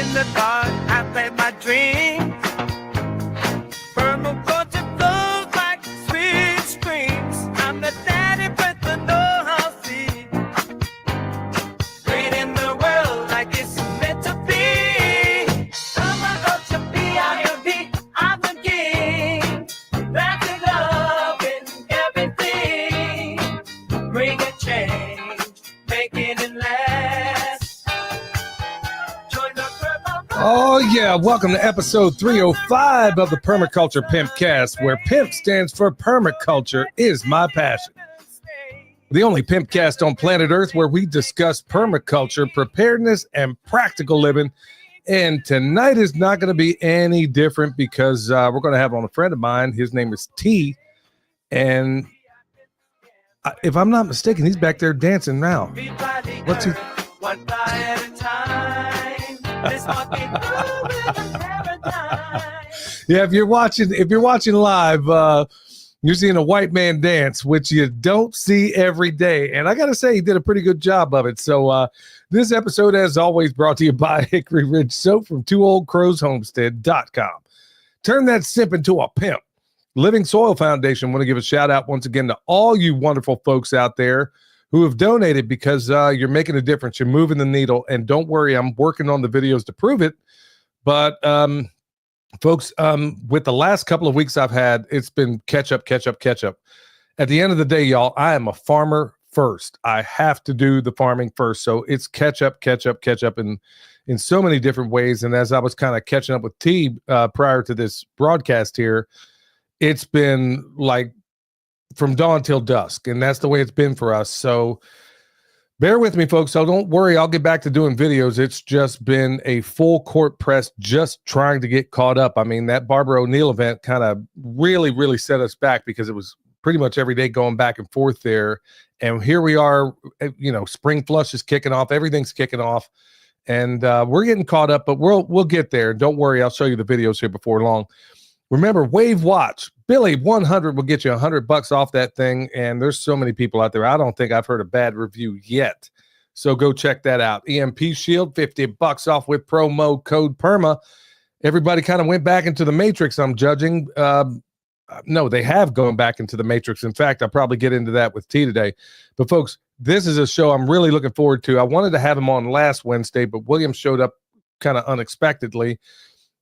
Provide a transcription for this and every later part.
in the dark, I play my dreams. Permaculture flows like sweet streams. I'm the daddy with the know-how seed. Creating the world like it's meant to be. Permaculture, P-I-M-P, I'm the king. That's it up in everything. Bring a change, making it last. Join the Oh, yeah. Welcome to episode 305 of the Permaculture Pimpcast, where PIMP stands for Permaculture is my passion. The only Pimpcast on planet Earth where we discuss permaculture, preparedness, and practical living. And tonight is not going to be any different because we're going to have on a friend of mine. His name is T. And if I'm not mistaken, he's back there dancing now. What's he? One fly at a time. This walking through with paradise. Yeah, if you're watching live, you're seeing a white man dance, which you don't see every day. And I got to say, he did a pretty good job of it. So this episode, as always, brought to you by Hickory Ridge Soap from twooldcrowshomestead.com. Turn that simp into a pimp. Living Soil Foundation, want to give a shout out once again to all you wonderful folks out there who have donated, because you're making a difference. You're moving the needle. And don't worry, I'm working on the videos to prove it. But folks, with the last couple of weeks I've had, it's been catch up. At the end of the day, y'all, I am a farmer first. I have to do the farming first. So it's catch up in so many different ways. And as I was kind of catching up with T prior to this broadcast here, it's been like from dawn till dusk. And that's the way it's been for us. So bear with me, folks. So don't worry, I'll get back to doing videos. It's just been a full court press, just trying to get caught up. I mean, that Barbara O'Neill event kind of really set us back, because it was pretty much every day going back and forth there. And here we are, spring flush is kicking off. Everything's kicking off. And we're getting caught up, but we'll get there. Don't worry, I'll show you the videos here before long. Remember, Wave Watch. Billy 100 will get you $100 off that thing. And there's so many people out there. I don't think I've heard a bad review yet. So go check that out. EMP Shield, $50 off with promo code PERMA. Everybody kind of went back into the matrix, I'm judging. No, they have gone back into the matrix. In fact, I'll probably get into that with T today. But folks, this is a show I'm really looking forward to. I wanted to have him on last Wednesday, but William showed up kind of unexpectedly.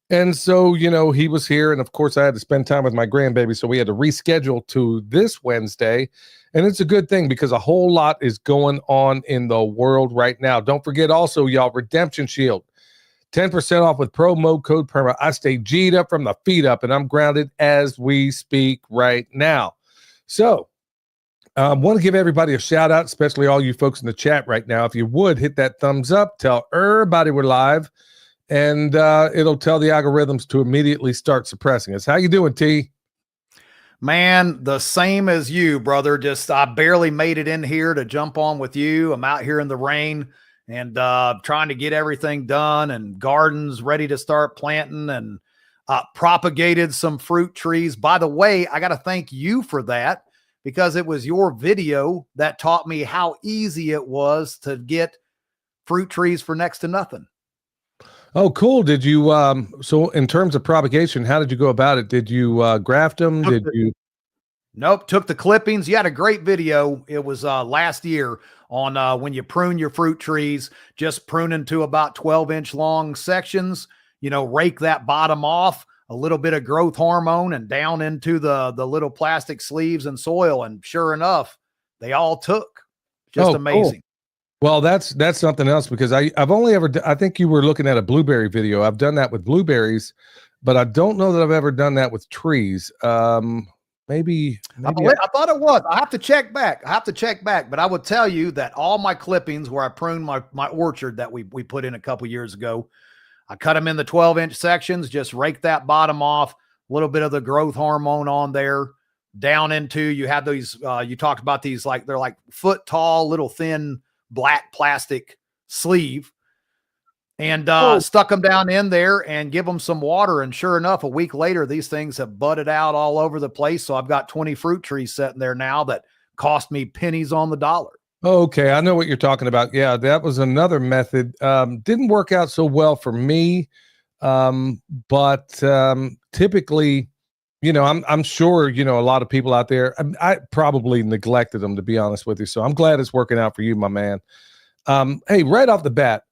And so, he was here, and of course I had to spend time with my grandbaby, so we had to reschedule to this Wednesday. And it's a good thing, because a whole lot is going on in the world right now. Don't forget also, y'all, Redemption Shield, 10% off with promo code PERMA. I stay G'd up from the feet up, and I'm grounded as we speak right now. So I want to give everybody a shout out, especially all you folks in the chat right now. If you would, hit that thumbs up, tell everybody we're live. And it'll tell the algorithms to immediately start suppressing us. How you doing, T? Man, the same as you, brother. Just I barely made it in here to jump on with you. I'm out here in the rain and trying to get everything done, and gardens ready to start planting, and propagated some fruit trees. By the way, I got to thank you for that, because it was your video that taught me how easy it was to get fruit trees for next to nothing. Oh, cool. Did you, so in terms of propagation, how did you go about it? Did you graft them? Nope. Took the clippings. You had a great video. It was last year on when you prune your fruit trees, just pruning to about 12-inch long sections, rake that bottom off, a little bit of growth hormone, and down into the little plastic sleeves and soil. And sure enough, they all took. Just amazing. Cool. Well, that's something else, because I've only ever, I think you were looking at a blueberry video. I've done that with blueberries, but I don't know that I've ever done that with trees. Maybe I thought it was. I have to check back. But I would tell you that all my clippings where I pruned my orchard that we put in a couple years ago, I cut them in the 12-inch sections, just rake that bottom off, a little bit of the growth hormone on there, down into, you have these, you talked about these, they're like foot tall, little thin black plastic sleeve, and stuck them down in there and give them some water. And sure enough, a week later, these things have budded out all over the place. So I've got 20 fruit trees sitting there now that cost me pennies on the dollar. Okay, I know what you're talking about. Yeah, that was another method. Didn't work out so well for me, but typically, I'm sure a lot of people out there. I probably neglected them, to be honest with you. So I'm glad it's working out for you, my man. Hey, right off the bat,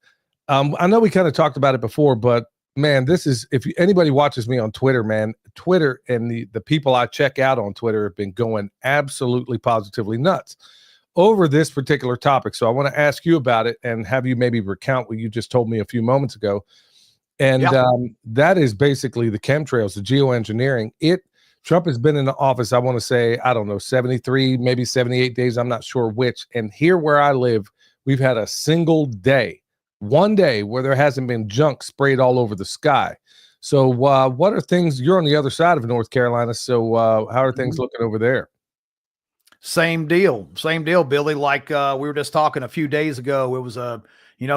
I know we kind of talked about it before, but man, this is anybody watches me on Twitter, man, Twitter and the people I check out on Twitter have been going absolutely positively nuts over this particular topic. So I want to ask you about it and have you maybe recount what you just told me a few moments ago. And Yeah. that is basically the chemtrails, the geoengineering. Trump has been in the office, I want to say, I don't know, 73, maybe 78 days. I'm not sure which. And here where I live, we've had a single day, one day where there hasn't been junk sprayed all over the sky. So what are things, you're on the other side of North Carolina. So how are things looking over there? Same deal, Billy. Like we were just talking a few days ago. It was a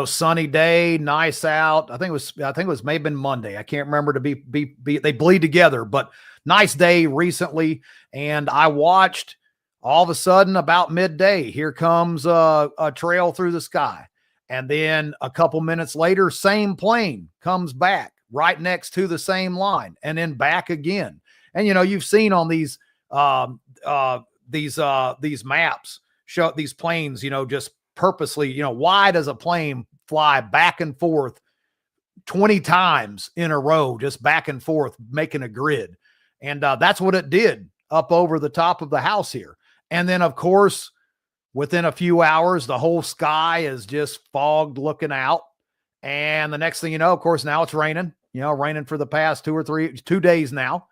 sunny day, nice out. I think it was maybe been Monday. I can't remember to be they bleed together, but nice day recently. And I watched all of a sudden about midday. Here comes a trail through the sky, and then a couple minutes later, same plane comes back right next to the same line, and then back again. And you've seen on these maps show these planes, just purposely, why does a plane fly back and forth 20 times in a row, just back and forth, making a grid? And that's what it did up over the top of the house here. And then, of course, within a few hours, the whole sky is just fogged looking out. And the next thing you know, of course, now it's raining, raining for the past 2 days now.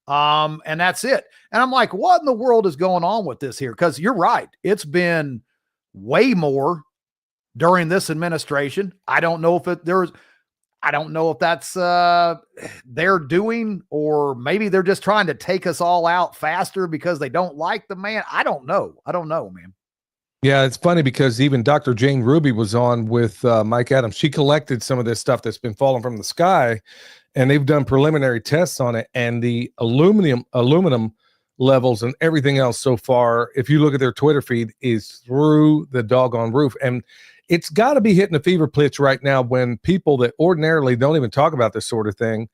And that's it. And I'm like, what in the world is going on with this here? Because you're right. It's been way more during this administration. I don't know if that's they're doing, or maybe they're just trying to take us all out faster because they don't like the man. I don't know, man. Yeah, it's funny because even Dr. Jane Ruby was on with Mike Adams. She collected some of this stuff that's been falling from the sky, and they've done preliminary tests on it. And the aluminum levels and everything else so far, if you look at their Twitter feed, is through the doggone roof. And it's got to be hitting a fever pitch right now when people that ordinarily don't even talk about this sort of thing,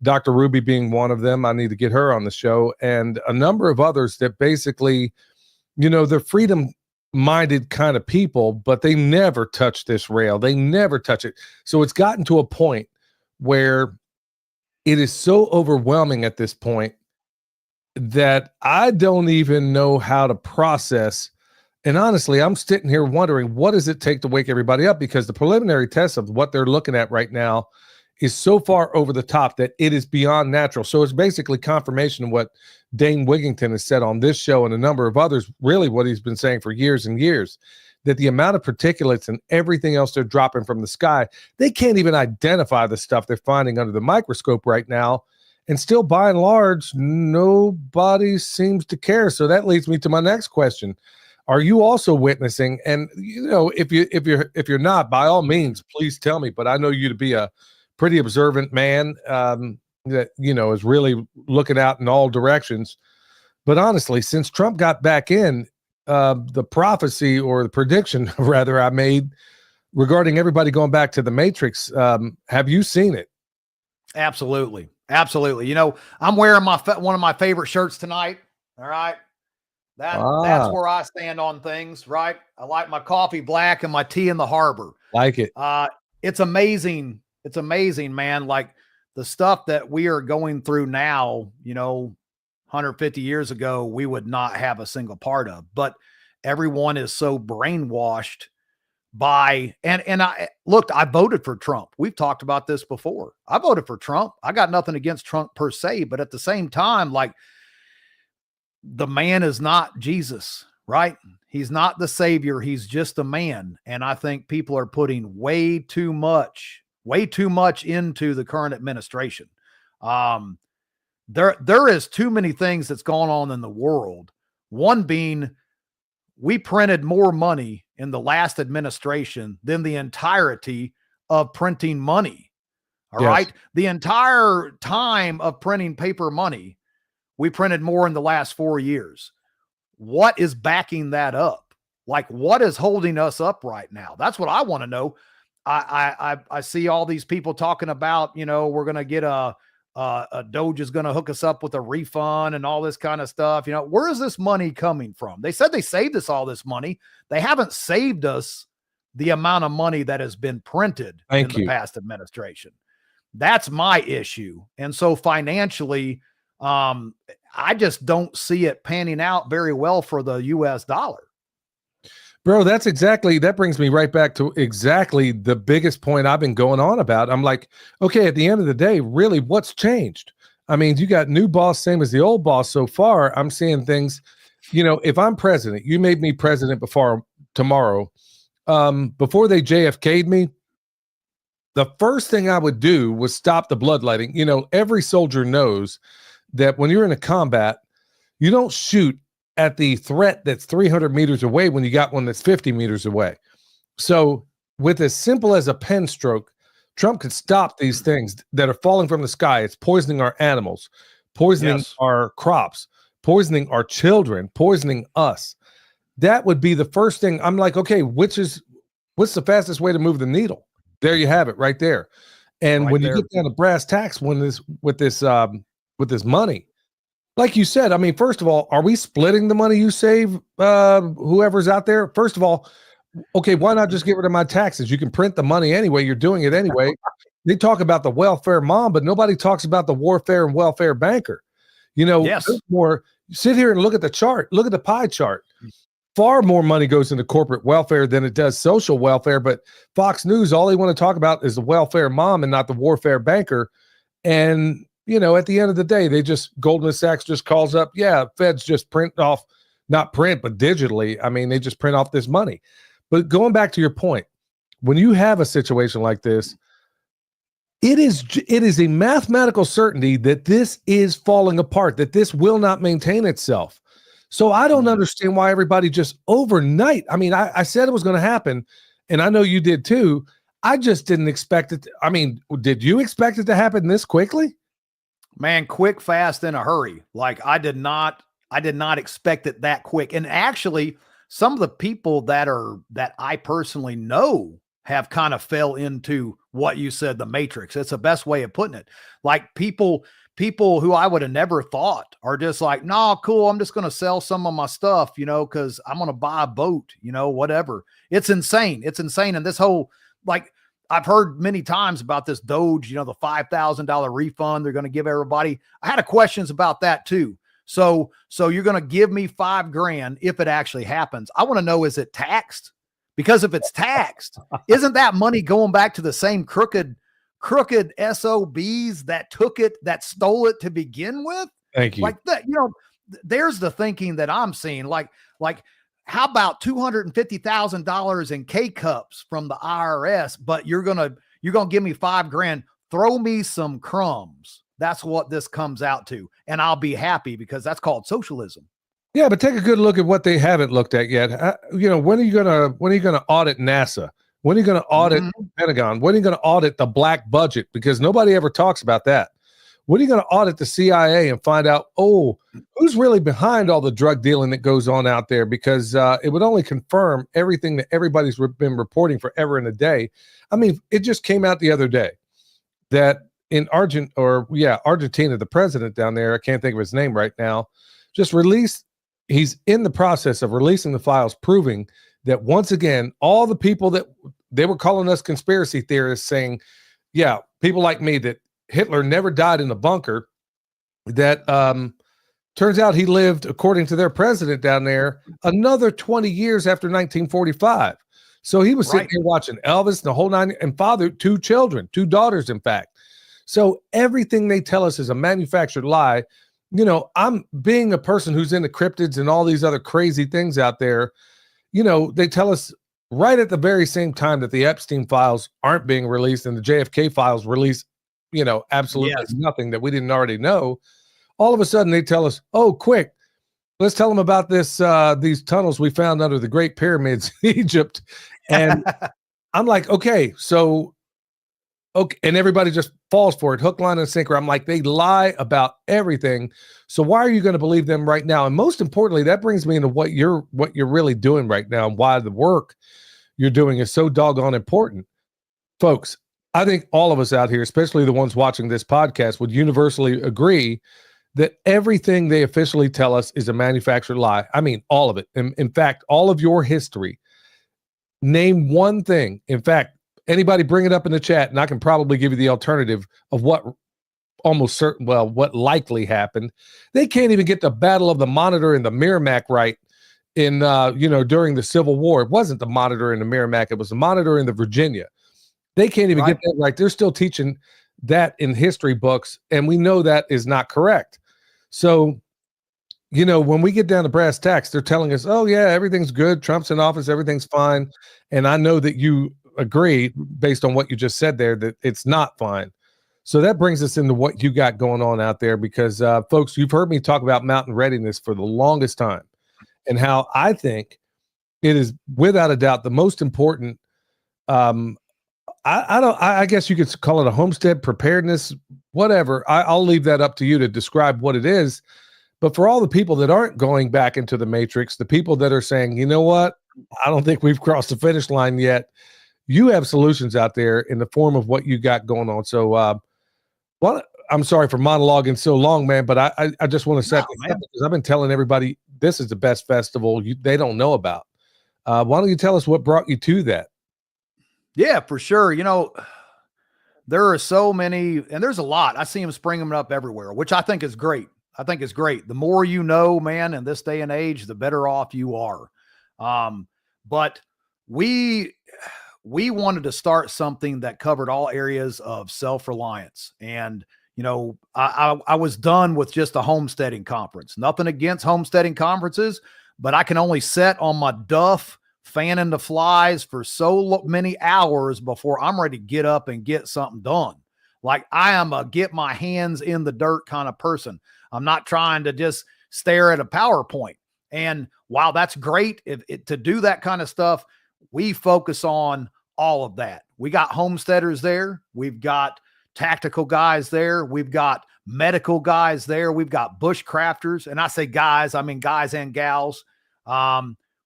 Dr. Ruby being one of them, I need to get her on the show, and a number of others that basically, they're freedom-minded kind of people, but they never touch this rail. They never touch it. So it's gotten to a point where it is so overwhelming at this point that I don't even know how to process. And honestly, I'm sitting here wondering, what does it take to wake everybody up? Because the preliminary tests of what they're looking at right now is so far over the top that it is beyond natural. So it's basically confirmation of what Dane Wigington has said on this show and a number of others, really what he's been saying for years and years, that the amount of particulates and everything else they're dropping from the sky, they can't even identify the stuff they're finding under the microscope right now. And still, by and large, nobody seems to care. So that leads me to my next question. Are you also witnessing? And if you're not, by all means, please tell me. But I know you to be a pretty observant man that is really looking out in all directions. But honestly, since Trump got back in, the prophecy or the prediction, rather, I made regarding everybody going back to the Matrix, have you seen it? Absolutely. I'm wearing one of my favorite shirts tonight. All right. That's where I stand on things, right? I like my coffee black and my tea in the harbor. Like it. It's amazing. It's amazing, man. Like the stuff that we are going through now, 150 years ago, we would not have a single part of, but everyone is so brainwashed by, and I voted for Trump. We've talked about this before. I voted for Trump. I got nothing against Trump per se, but at the same time, like, the man is not Jesus, right? He's not the savior. He's just a man. And I think people are putting way too much into the current administration. There is too many things that's going on in the world. One being, we printed more money in the last administration than the entirety of printing money. All right. The entire time of printing paper money, we printed more in the last 4 years. What is backing that up? Like, what is holding us up right now? That's what I want to know. I see all these people talking about, we're going to get a Doge is going to hook us up with a refund and all this kind of stuff. Where is this money coming from? They said they saved us all this money. They haven't saved us the amount of money that has been printed in the past administration. That's my issue. And so financially, I just don't see it panning out very well for the US dollar. Bro, that brings me right back to exactly the biggest point I've been going on about. I'm like, okay, at the end of the day, really, what's changed? I mean, you got new boss, same as the old boss so far. I'm seeing things, if I'm president, you made me president before tomorrow, before they JFK'd me, the first thing I would do was stop the bloodletting. Every soldier knows that when you're in a combat, you don't shoot at the threat that's 300 meters away when you got one that's 50 meters away. So with as simple as a pen stroke, Trump could stop these things that are falling from the sky. It's poisoning our animals, poisoning our crops, poisoning our children, poisoning us. That would be the first thing. I'm like, okay, what's the fastest way to move the needle? There you have it right there. And when you get down to brass tacks with this money, like you said, I mean, first of all, are we splitting the money you save, whoever's out there? First of all, okay, why not just get rid of my taxes? You can print the money anyway. You're doing it anyway. They talk about the welfare mom, but nobody talks about the warfare and welfare banker. More. Sit here and look at the chart. Look at the pie chart. Far more money goes into corporate welfare than it does social welfare. But Fox News, all they want to talk about is the welfare mom and not the warfare banker. And at the end of the day, Goldman Sachs just calls up, feds just print off, not print, but digitally. I mean, they just print off this money. But going back to your point, when you have a situation like this, it is a mathematical certainty that this is falling apart, that this will not maintain itself. So I don't understand why everybody just overnight, I mean, I said it was going to happen, and I know you did too. I just didn't expect it. I mean, did you expect it to happen this quickly? Man, quick, fast, in a hurry. Like I did not expect it that quick. And actually, some of the people that I personally know have kind of fell into what you said, the matrix. It's the best way of putting it. Like people who I would have never thought are just like, nah, cool. I'm just going to sell some of my stuff, cause I'm going to buy a boat, whatever. It's insane. It's insane. And this whole, like, I've heard many times about this Doge, the $5,000 refund they're going to give everybody. I had questions about that too. So you're going to give me $5,000 if it actually happens. I want to know, is it taxed? Because if it's taxed, isn't that money going back to the same crooked SOBs that stole it to begin with? Thank you. Like that, there's the thinking that I'm seeing. Like, how about $250,000 in K cups from the IRS, but you're going to give me $5,000, throw me some crumbs. That's what this comes out to. And I'll be happy because that's called socialism. Yeah, but take a good look at what they haven't looked at yet. When are you going to audit NASA? When are you going to audit Pentagon? When are you going to audit the black budget? Because nobody ever talks about that. When are you going to audit the CIA and find out, who's really behind all the drug dealing that goes on out there? Because it would only confirm everything that everybody's been reporting forever and a day. I mean, it just came out the other day that in Argentina, the president down there, I can't think of his name right now, he's in the process of releasing the files proving that once again, all the people that they were calling us conspiracy theorists saying, people like me, that Hitler never died in a bunker, that turns out he lived, according to their president down there, another 20 years after 1945. So he was sitting there watching Elvis and the whole nine, and fathered 2 children, 2 daughters, in fact. So everything they tell us is a manufactured lie. I'm being a person who's into cryptids and all these other crazy things out there. They tell us right at the very same time that the Epstein files aren't being released and the JFK files release, absolutely nothing that we didn't already know. All of a sudden they tell us, quick, let's tell them about these tunnels we found under the Great Pyramids in Egypt. And I'm like, okay, so Okay, and everybody just falls for it, hook, line, and sinker. I'm like, they lie about everything. So why are you going to believe them right now? And most importantly, that brings me into what you're really doing right now, and why the work you're doing is so doggone important. Folks, I think all of us out here, especially the ones watching this podcast, would universally agree that everything they officially tell us is a manufactured lie. I mean, all of it. In fact, all of your history. Name one thing. In fact, anybody bring it up in the chat, and I can probably give you the alternative of what almost certain, well, what likely happened. They can't even get the Battle of the Monitor and the Merrimack right in, during the Civil War. It wasn't the Monitor and the Merrimack. It was the Monitor and the Virginia. They can't even get that right. They're still teaching that in history books, and we know that is not correct. So, when we get down to brass tacks, they're telling us, oh, yeah, everything's good. Trump's in office. Everything's fine. And I know that you agree, based on what you just said there, that it's not fine. So that brings us into what you got going on out there, because, folks, you've heard me talk about mountain readiness for the longest time, and how I think it is, without a doubt, the most important. I guess you could call it a homestead preparedness, whatever. I'll leave that up to you to describe what it is. But for all the people that aren't going back into the matrix, the people that are saying, you know what, I don't think we've crossed the finish line yet, you have solutions out there in the form of what you got going on. So, I'm sorry for monologuing so long, man, but I just want to set this up, because I've been telling everybody this is the best festival they don't know about. Why don't you tell us what brought you to that? Yeah, for sure. There are so many, and there's a lot. I see them springing up everywhere, which I think is great. The more you know, man, in this day and age, the better off you are. But we wanted to start something that covered all areas of self-reliance. And, I was done with just a homesteading conference. Nothing against homesteading conferences, but I can only sit on my duff fanning the flies for so many hours before I'm ready to get up and get something done. Like, I am a get my hands in the dirt kind of person. I'm not trying to just stare at a PowerPoint. And while that's great to do that kind of stuff, we focus on all of that. We got homesteaders there. We've got tactical guys there. We've got medical guys there. We've got bushcrafters. And I say guys, I mean guys and gals.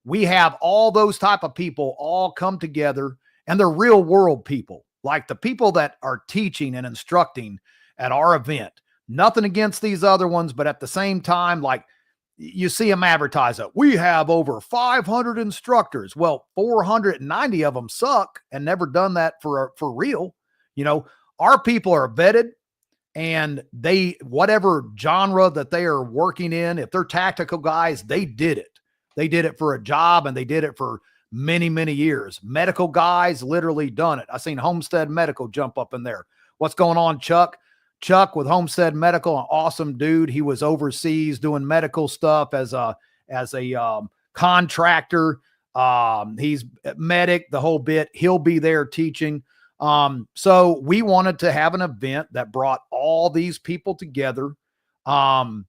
We have all those type of people all come together, and they're real world people, like the people that are teaching and instructing at our event. Nothing against these other ones, but at the same time, like, you see them advertise it. We have over 500 instructors. Well, 490 of them suck and never done that for real. Our people are vetted, and whatever genre that they are working in, if they're tactical guys, they did it. They did it for a job, and they did it for many, many years. Medical guys literally done it. I seen Homestead Medical jump up in there. What's going on, Chuck? Chuck with Homestead Medical, an awesome dude. He was overseas doing medical stuff as a contractor. He's a medic, the whole bit. He'll be there teaching. So we wanted to have an event that brought all these people together. And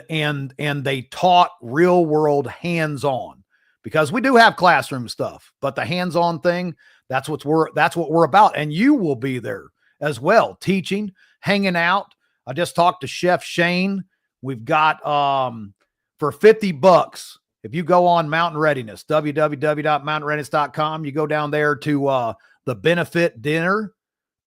they taught real world hands-on, because we do have classroom stuff, but the hands-on thing, that's what we're about. And you will be there as well, teaching, hanging out. I just talked to Chef Shane. We've got, for $50, if you go on Mountain Readiness, www.mountainreadiness.com, you go down there to, the benefit dinner.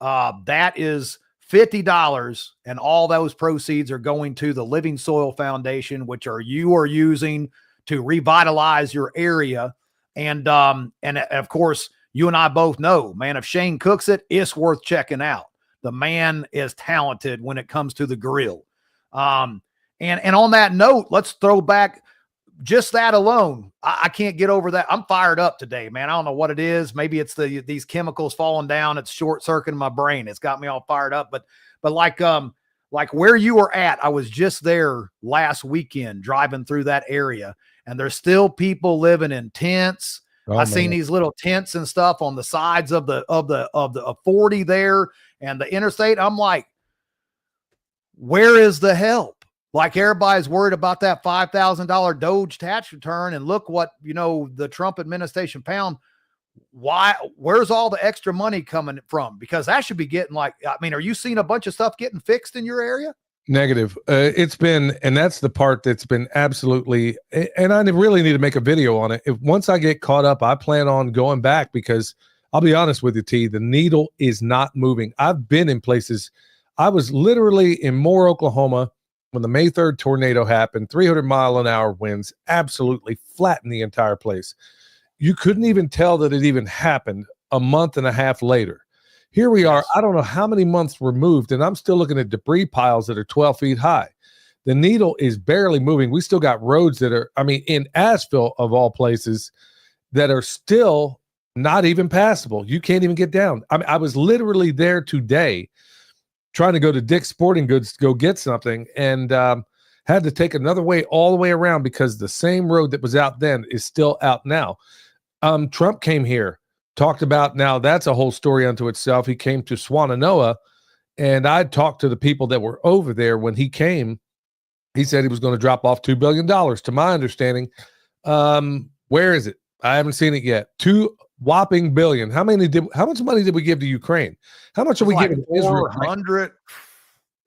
That is $50, and all those proceeds are going to the Living Soil Foundation, which you are using to revitalize your area. And of course, you and I both know, man, if Shane cooks it, it's worth checking out. The man is talented when it comes to the grill. And on that note, let's throw back just that alone. I can't get over that. I'm fired up today, man. I don't know what it is. Maybe it's these chemicals falling down. It's short circuiting my brain. It's got me all fired up. But like where you were at, I was just there last weekend driving through that area, and there's still people living in tents. I seen these little tents and stuff on the sides of the 40 there and the interstate. I'm like, where is the help? Like, everybody's worried about that $5,000 Doge tax return, and look what, the Trump administration found. where's all the extra money coming from? Because that should be getting like, I mean, are you seeing a bunch of stuff getting fixed in your area? Negative. It's been, and that's the part that's been absolutely, and I really need to make a video on it. Once I get caught up, I plan on going back, because I'll be honest with you, T, the needle is not moving. I've been in places. I was literally in Moore, Oklahoma, when the May 3rd tornado happened, 300-mile-an-hour winds absolutely flattened the entire place. You couldn't even tell that it even happened a month and a half later. Here we are, I don't know how many months removed, and I'm still looking at debris piles that are 12 feet high. The needle is barely moving. We still got roads that are, I mean, in Asheville, of all places, that are still not even passable. You can't even get down. I mean, I was literally there today trying to go to Dick's Sporting Goods to go get something, and had to take another way all the way around, because the same road that was out then is still out now. Trump came here. Talked about, now that's a whole story unto itself. He came to Swannanoa, and I talked to the people that were over there when he came. He said he was going to drop off $2 billion, to my understanding. Where is it? I haven't seen it yet. $2 whopping billion. How much money did we give to Ukraine? How much are we giving to Israel? 400.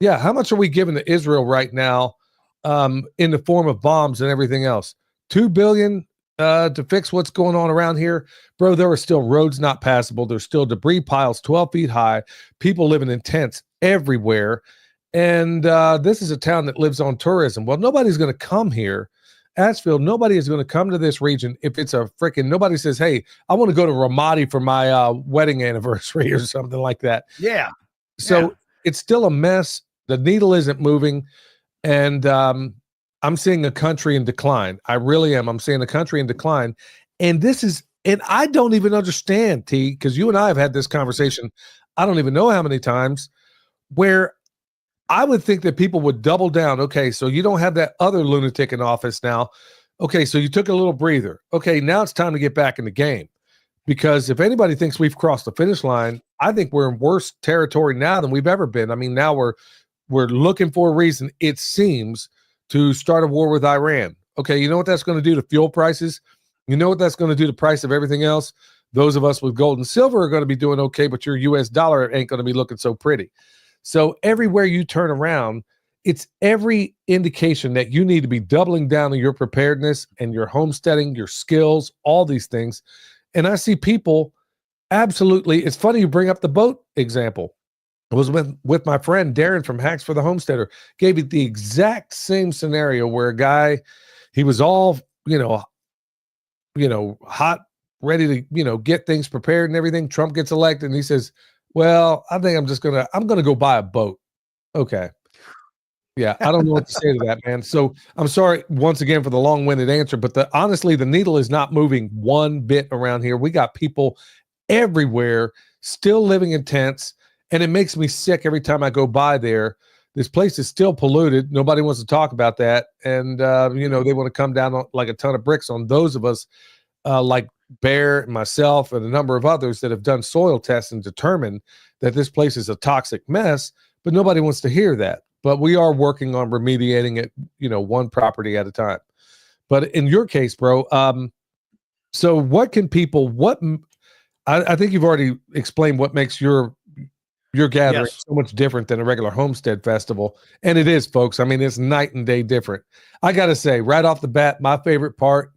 Yeah, how much are we giving to Israel right now, in the form of bombs and everything else? $2 billion to fix what's going on around here. Bro, there are still roads not passable. There's still debris piles 12 feet high, people living in tents everywhere. And this is a town that lives on tourism. Well, nobody's going to come here. Asheville, nobody is going to come to this region if it's a freaking, nobody says, hey, I want to go to Ramadi for my wedding anniversary or something like that. Yeah. So it's still a mess. The needle isn't moving. And I'm seeing a country in decline. I really am. I'm seeing a country in decline. And this is, and I don't even understand, T, because you and I have had this conversation, I don't even know how many times, where I would think that people would double down. Okay, so you don't have that other lunatic in office now. Okay, so you took a little breather. Okay, now it's time to get back in the game. Because if anybody thinks we've crossed the finish line, I think we're in worse territory now than we've ever been. I mean, now we're looking for a reason, it seems, to start a war with Iran. Okay, you know what that's going to do to fuel prices? You know what that's going to do to the price of everything else? Those of us with gold and silver are going to be doing okay, but your US dollar ain't going to be looking so pretty. So everywhere you turn around, it's every indication that you need to be doubling down on your preparedness and your homesteading, your skills, all these things. And I see people absolutely, it's funny you bring up the boat example. I was with my friend Darren from Hacks for the Homesteader, gave it the exact same scenario where a guy, he was all, hot, ready to, get things prepared and everything. Trump gets elected and he says, well, I think I'm going to go buy a boat. Okay. Yeah. I don't know what to say to that, man. So I'm sorry once again for the long-winded answer, but honestly, the needle is not moving one bit around here. We got people everywhere still living in tents. And it makes me sick every time I go by there. This place is still polluted. Nobody wants to talk about that. And, they want to come down like a ton of bricks on those of us like Bear and myself and a number of others that have done soil tests and determined that this place is a toxic mess, but nobody wants to hear that. But we are working on remediating it, one property at a time. But in your case, bro, so what can people, I think you've already explained what makes your gathering so much different than a regular homestead festival. And it is, folks. I mean, it's night and day different. I got to say, right off the bat, my favorite part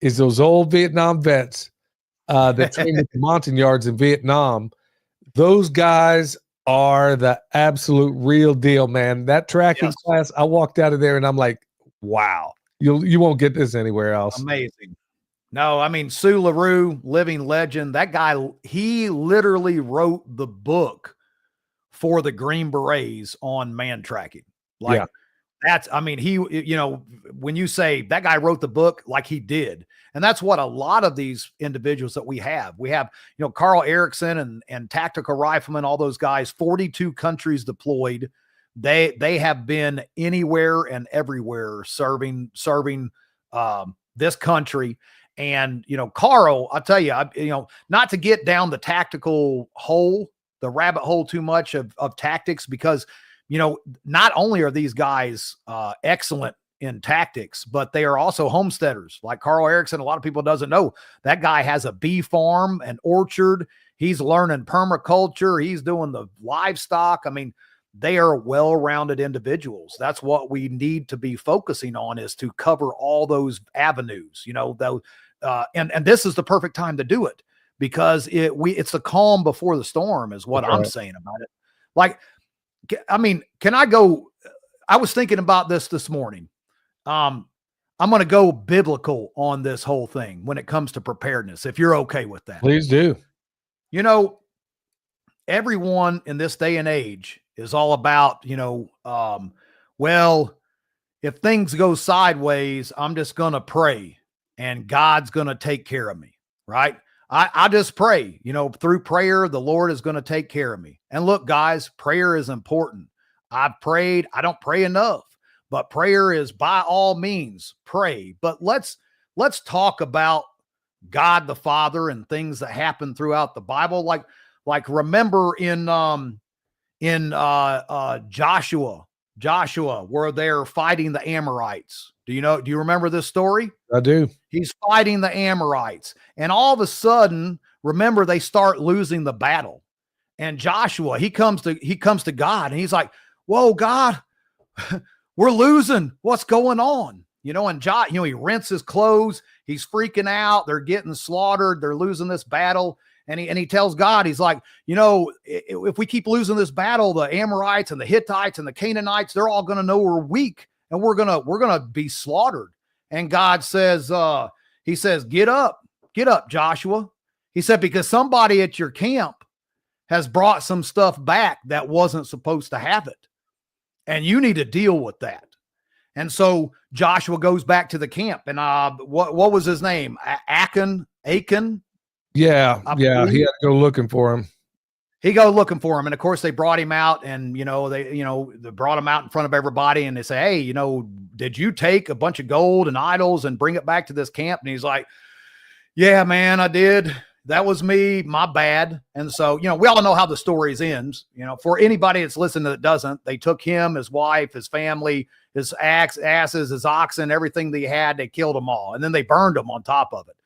is those old Vietnam vets that trained at the Montagnards in Vietnam. Those guys are the absolute real deal, man. That tracking class, I walked out of there and I'm like, wow, you won't get this anywhere else. Amazing. No, I mean, Sue LaRue, living legend. That guy, he literally wrote the book for the Green Berets on man tracking. When you say that guy wrote the book, like he did. And that's what a lot of these individuals that we have, Carl Erickson and tactical riflemen, all those guys, 42 countries deployed. They have been anywhere and everywhere serving this country. And, Carl, I'll tell you, not to get down the tactical hole, the rabbit hole too much of tactics, because, not only are these guys excellent in tactics, but they are also homesteaders. Like Carl Erickson, a lot of people doesn't know that guy has a bee farm, an orchard. He's learning permaculture. He's doing the livestock. I mean, they are well-rounded individuals. That's what we need to be focusing on, is to cover all those avenues, though. And this is the perfect time to do it, because it's the calm before the storm is what I'm saying about it. Like, I mean, can I go? I was thinking about this morning. I'm going to go biblical on this whole thing when it comes to preparedness, if you're okay with that. Please do. Everyone in this day and age is all about, well, if things go sideways, I'm just going to pray and God's going to take care of me, right? I just pray, through prayer, the Lord is going to take care of me. And look, guys, prayer is important. I've prayed. I don't pray enough, but prayer is, by all means, pray. But let's talk about God the Father and things that happen throughout the Bible. Like remember in Joshua, where they're fighting the Amorites. Do you remember this story? I do. He's fighting the Amorites, and all of a sudden, remember, they start losing the battle. And Joshua, he comes to God, and he's like, "Whoa, God, we're losing. What's going on?" And he rents his clothes. He's freaking out. They're getting slaughtered. They're losing this battle. And he tells God, he's like, if we keep losing this battle, the Amorites and the Hittites and the Canaanites, they're all going to know we're weak, and we're going to be slaughtered. And God says, he says, get up, Joshua. He said, because somebody at your camp has brought some stuff back that wasn't supposed to have it. And you need to deal with that. And so Joshua goes back to the camp, and what was his name? Achan. Yeah. He had to go looking for him. He go looking for him. And of course they brought him out, and, they brought him out in front of everybody, and they say, "Hey, did you take a bunch of gold and idols and bring it back to this camp?" And he's like, "Yeah, man, I did. That was me, my bad." And so, we all know how the stories ends. For anybody that's listening that doesn't, they took him, his wife, his family, his asses, his oxen, everything they had, they killed them all. And then they burned them on top of it,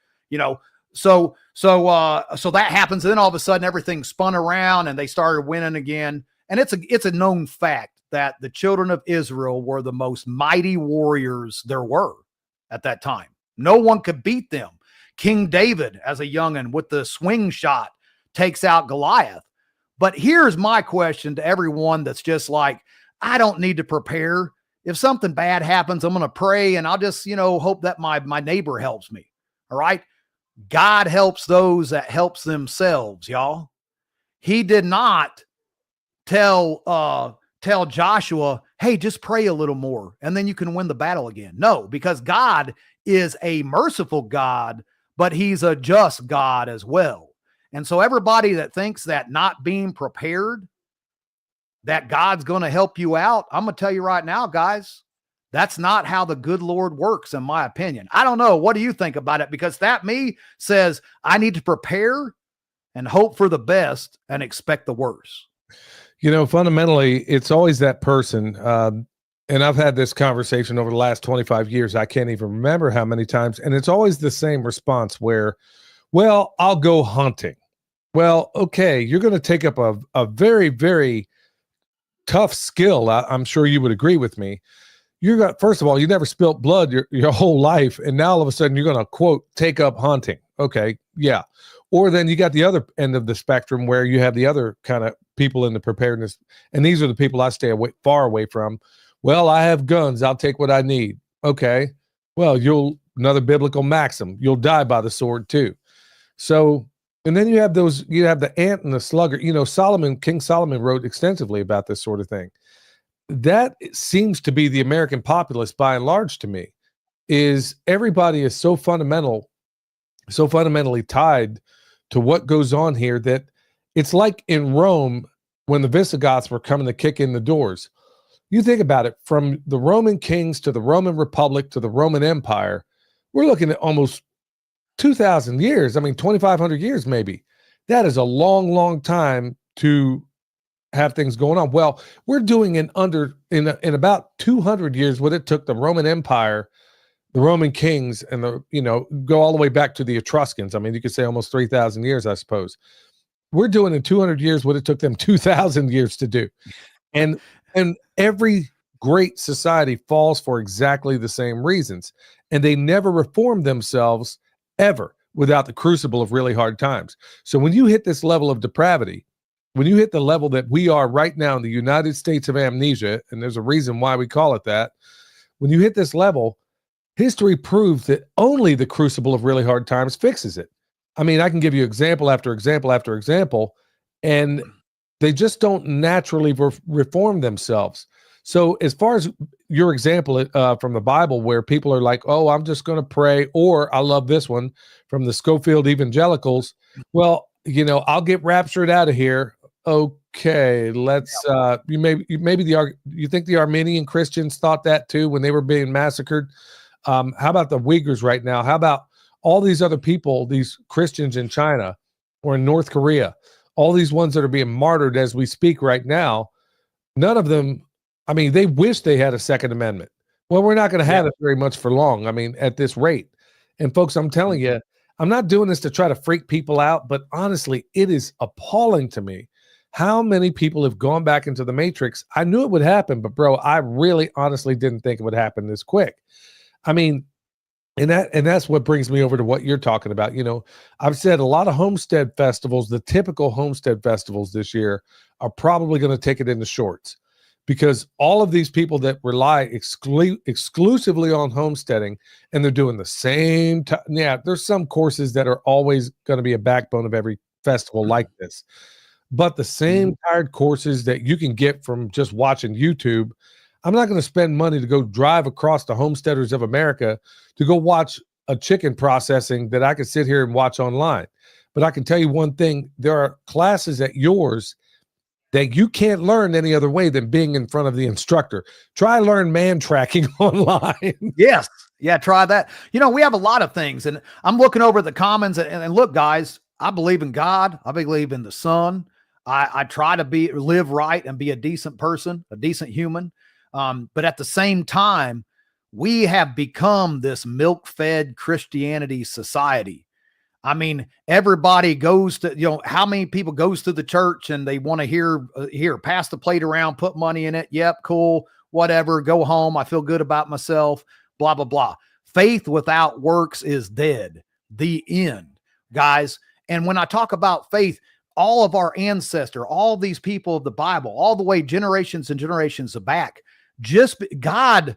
So that happens. And then all of a sudden everything spun around and they started winning again. And it's a known fact that the children of Israel were the most mighty warriors there were at that time. No one could beat them. King David, as a youngin' with the swing shot, takes out Goliath. But here's my question to everyone that's just like, I don't need to prepare. If something bad happens, I'm going to pray, and I'll just, hope that my neighbor helps me. All right. God helps those that helps themselves, y'all. He did not tell Joshua, "Hey, just pray a little more and then you can win the battle again." No, because God is a merciful God, but he's a just God as well. And so everybody that thinks that not being prepared, that God's going to help you out, I'm going to tell you right now, guys, that's not how the good Lord works, in my opinion. I don't know. What do you think about it? Because that me says I need to prepare and hope for the best and expect the worst. Fundamentally, it's always that person. And I've had this conversation over the last 25 years. I can't even remember how many times. And it's always the same response where, well, I'll go hunting. Well, okay, you're going to take up a very, very tough skill. I'm sure you would agree with me. First of all, you never spilt blood your whole life, and now all of a sudden you're going to, quote, take up hunting. Okay, yeah. Or then you got the other end of the spectrum where you have the other kind of people in the preparedness, and these are the people I stay far away from. Well, I have guns. I'll take what I need. Okay, well, another biblical maxim, you'll die by the sword too. So, and then you have the ant and the sluggard. King Solomon wrote extensively about this sort of thing. That seems to be the American populace by and large to me, is everybody is so fundamentally tied to what goes on here that it's like in Rome when the Visigoths were coming to kick in the doors. You think about it, from the Roman kings to the Roman Republic to the Roman Empire, we're looking at almost 2,000 years. I mean, 2,500 years maybe. That is a long, long time to have things going on. Well, we're doing in about 200 years what it took the Roman Empire, the Roman kings, and go all the way back to the Etruscans. I mean, you could say almost 3,000 years, I suppose. We're doing in 200 years what it took them 2,000 years to do. And every great society falls for exactly the same reasons. And they never reform themselves ever without the crucible of really hard times. So when you hit this level of depravity, when you hit the level that we are right now in the United States of amnesia, and there's a reason why we call it that, when you hit this level, history proves that only the crucible of really hard times fixes it. I mean, I can give you example after example after example, and they just don't naturally reform themselves. So as far as your example from the Bible, where people are like, oh, I'm just going to pray, or I love this one from the Schofield evangelicals. Well, I'll get raptured out of here. Okay, let's you think the Armenian Christians thought that too when they were being massacred? How about the Uyghurs right now? How about all these other people, these Christians in China or in North Korea, all these ones that are being martyred as we speak right now? None of them, I mean, they wish they had a Second Amendment. Well, we're not going to have it very much for long. I mean, at this rate. And folks, I'm telling you, I'm not doing this to try to freak people out, but honestly, it is appalling to me how many people have gone back into the matrix. I knew it would happen, but bro, I really honestly didn't think it would happen this quick. I mean, and that's what brings me over to what you're talking about. I've said a lot of homestead festivals, the typical homestead festivals this year are probably going to take it into shorts, because all of these people that rely exclusively on homesteading, and they're doing the same time. Yeah, there's some courses that are always going to be a backbone of every festival like this, but the same tired courses that you can get from just watching YouTube. I'm not going to spend money to go drive across the Homesteaders of America to go watch a chicken processing that I could sit here and watch online. But I can tell you one thing, there are classes at yours that you can't learn any other way than being in front of the instructor. Try learn man tracking online. Yes. Yeah, try that. We have a lot of things, and I'm looking over the comments, and look, guys, I believe in God. I believe in the Son. I try to live right and be a decent person, a decent human. But at the same time, we have become this milk-fed Christianity society. I mean, everybody goes to, how many people goes to the church and they want to hear, pass the plate around, put money in it. Yep. Cool. Whatever. Go home. I feel good about myself. Blah, blah, blah. Faith without works is dead. The end, guys. And when I talk about faith, all of our ancestors, all these people of the Bible, all the way generations and generations back, God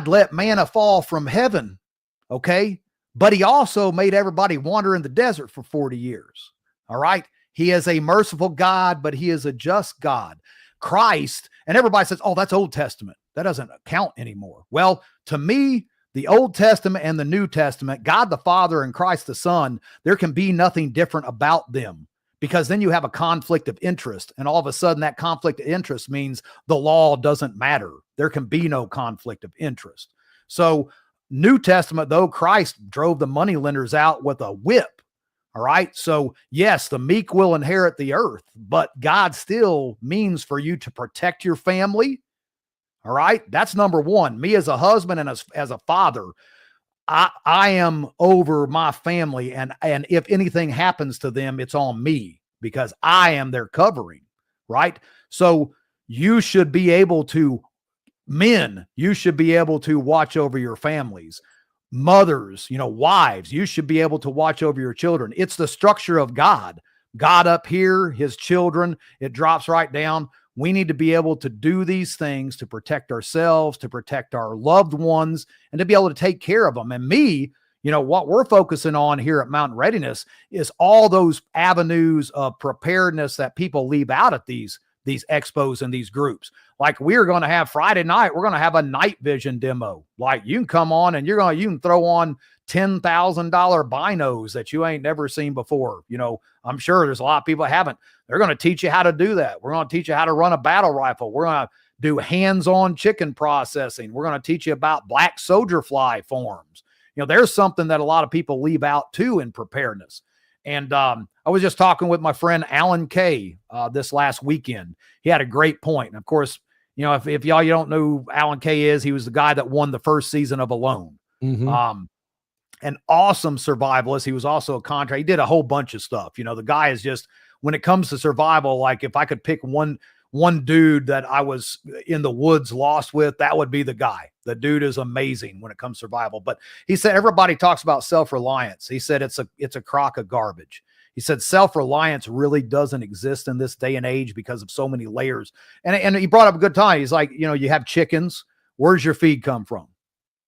let manna fall from heaven. Okay. But he also made everybody wander in the desert for 40 years. All right. He is a merciful God, but he is a just God. Christ, and everybody says, oh, that's Old Testament. That doesn't count anymore. Well, to me, the Old Testament and the New Testament, God the Father and Christ the Son, there can be nothing different about them, because then you have a conflict of interest. And all of a sudden that conflict of interest means the law doesn't matter. There can be no conflict of interest. So New Testament, though, Christ drove the moneylenders out with a whip. All right. So yes, the meek will inherit the earth, but God still means for you to protect your family. All right. That's number one. Me as a husband and as a father, I am over my family. And if anything happens to them, it's on me, because I am their covering. Right. So you should be able to, men, you should be able to watch over your families. Mothers, wives, you should be able to watch over your children. It's the structure of God. God up here, his children, it drops right down. We need to be able to do these things to protect ourselves, to protect our loved ones, and to be able to take care of them. And me, what we're focusing on here at Mountain Readiness is all those avenues of preparedness that people leave out at these expos and these groups. Like, we're going to have Friday night, we're going to have a night vision demo. Like, you can come on and you can throw on $10,000 binos that you ain't never seen before. I'm sure there's a lot of people that haven't. They're going to teach you how to do that. We're going to teach you how to run a battle rifle. We're going to do hands-on chicken processing. We're going to teach you about black soldier fly forms. There's something that a lot of people leave out too in preparedness. And I was just talking with my friend Alan Kay this last weekend. He had a great point. And of course, you know, if y'all you don't know who Alan Kay is, he was the guy that won the first season of Alone. An awesome survivalist. He was also a contractor. He did a whole bunch of stuff. You know, the guy is just, when it comes to survival, like if I could pick one dude that I was in the woods lost with, that would be the guy. The dude is amazing when it comes to survival. But he said, everybody talks about self-reliance. He said, it's a crock of garbage. He said, self-reliance really doesn't exist in this day and age because of so many layers. And he brought up a good time. He's like, you know, you have chickens. Where's your feed come from?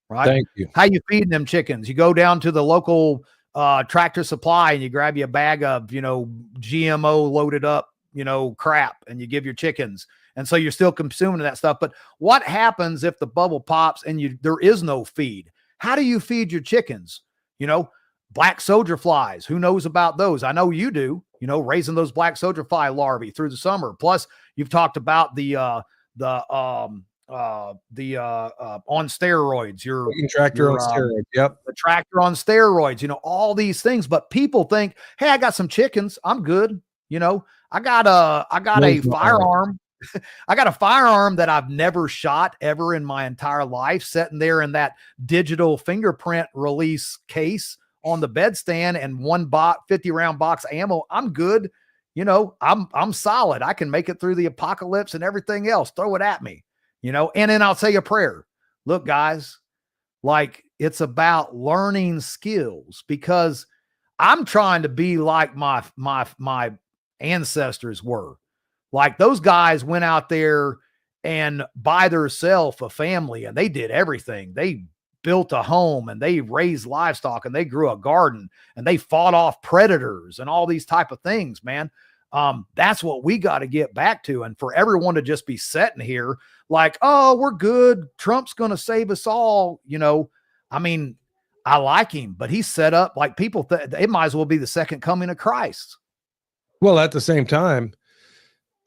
Right. Thank you. How you feeding them chickens? You go down to the local Tractor Supply and you grab you a bag of, you know, GMO loaded up, you know, crap, and you give your chickens. And so you're still consuming that stuff. But what happens if the bubble pops and there is no feed? How do you feed your chickens? You know, black soldier flies. Who knows about those? I know you do, you know, raising those black soldier fly larvae through the summer. Plus you've talked about the on steroids, tractor on steroids. Yep. The tractor on steroids, you know, all these things. But people think, hey, I got some chickens, I'm good. You know, I got a firearm. I got a firearm that I've never shot ever in my entire life, sitting there in that digital fingerprint release case on the bedstand, and 50 round box of ammo. I'm good. You know, I'm solid. I can make it through the apocalypse and everything else. Throw it at me. You know, and then I'll say a prayer. Look, guys, like, it's about learning skills, because I'm trying to be like my ancestors were. Like, those guys went out there and by themselves a family, and they did everything. They built a home, and they raised livestock, and they grew a garden, and they fought off predators and all these type of things, man. That's what we got to get back to. And for everyone to just be sitting here like, oh, we're good, Trump's going to save us all. You know, I mean, I like him, but he's set up like people, it might as well be the second coming of Christ. Well, at the same time,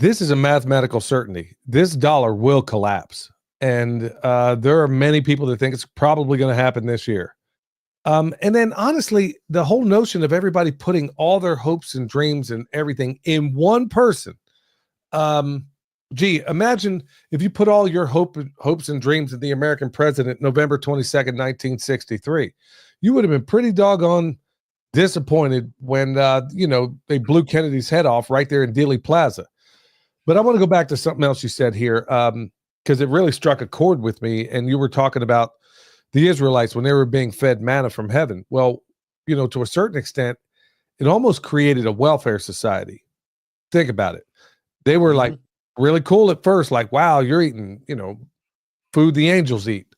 this is a mathematical certainty. This dollar will collapse. And there are many people that think it's probably going to happen this year. And then honestly, the whole notion of everybody putting all their hopes and dreams and everything in one person. Gee, imagine if you put all your hopes and dreams in the American president, November 22nd, 1963, you would have been pretty doggone disappointed when, you know, they blew Kennedy's head off right there in Dealey Plaza. But I want to go back to something else you said here, because it really struck a chord with me. And you were talking about the Israelites when they were being fed manna from heaven. Well, you know, to a certain extent, it almost created a welfare society. Think about it. They were like really cool at first, like, wow, you're eating, you know, food the angels eat.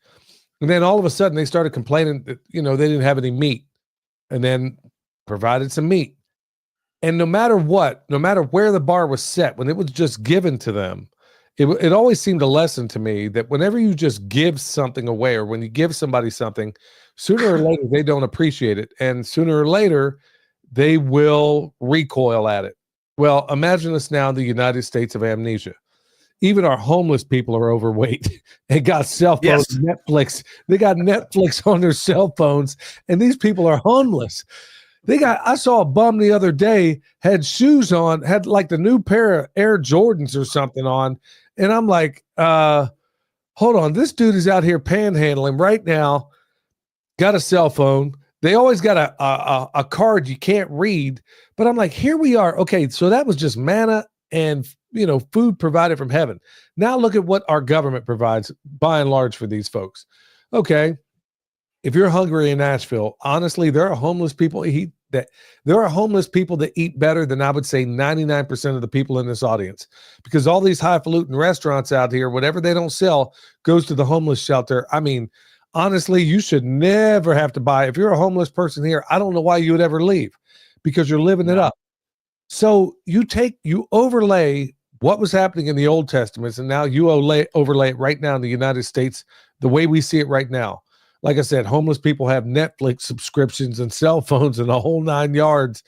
And then all of a sudden they started complaining that, you know, they didn't have any meat, and then provided some meat. And no matter what, no matter where the bar was set, when it was just given to them, it always seemed a lesson to me that whenever you just give something away, or when you give somebody something, sooner or later they don't appreciate it, and sooner or later they will recoil at it. Well, imagine us now in the United States of amnesia. Even our homeless people are overweight and got cell phones, yes. Netflix. They got Netflix on their cell phones, and these people are homeless. I saw a bum the other day, had shoes on, had like the new pair of Air Jordans or something on. And I'm like, hold on, this dude is out here panhandling right now, got a cell phone. They always got a card you can't read. But I'm like, here we are. Okay, so that was just manna and, you know, food provided from heaven. Now look at what our government provides by and large for these folks. Okay, if you're hungry in Nashville, honestly, there are homeless people that eat better than, I would say, 99% of the people in this audience, because all these highfalutin restaurants out here, whatever they don't sell goes to the homeless shelter. I mean, honestly, you should never have to buy. If you're a homeless person here, I don't know why you would ever leave, because you're living it up. So you overlay what was happening in the Old Testament, and now you overlay it right now in the United States, the way we see it right now. Like I said, homeless people have Netflix subscriptions and cell phones and a whole 9 yards,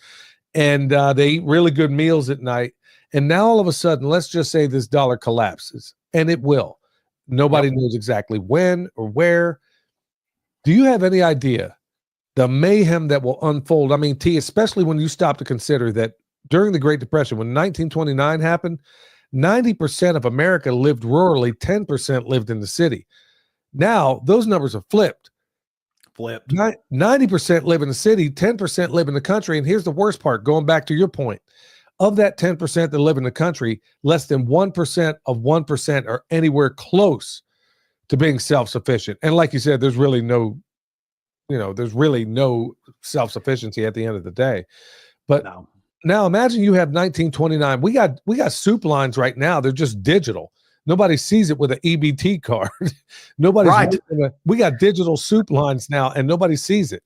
and they eat really good meals at night. And now all of a sudden, let's just say this dollar collapses, and it will. Nobody knows exactly when or where. Do you have any idea the mayhem that will unfold. I mean, T, especially when you stop to consider that during the Great Depression, when 1929 happened, 90% of America lived rurally, 10% lived in the city. Now, those numbers are flipped. 90% live in the city, 10% live in the country. And here's the worst part, going back to your point. Of that 10% that live in the country, less than 1% of 1% are anywhere close to being self-sufficient. And like you said, there's really no self-sufficiency at the end of the day. But now imagine you have 1929. We got soup lines right now. They're just digital. Nobody sees it with an EBT card. We got digital soup lines now, and nobody sees it.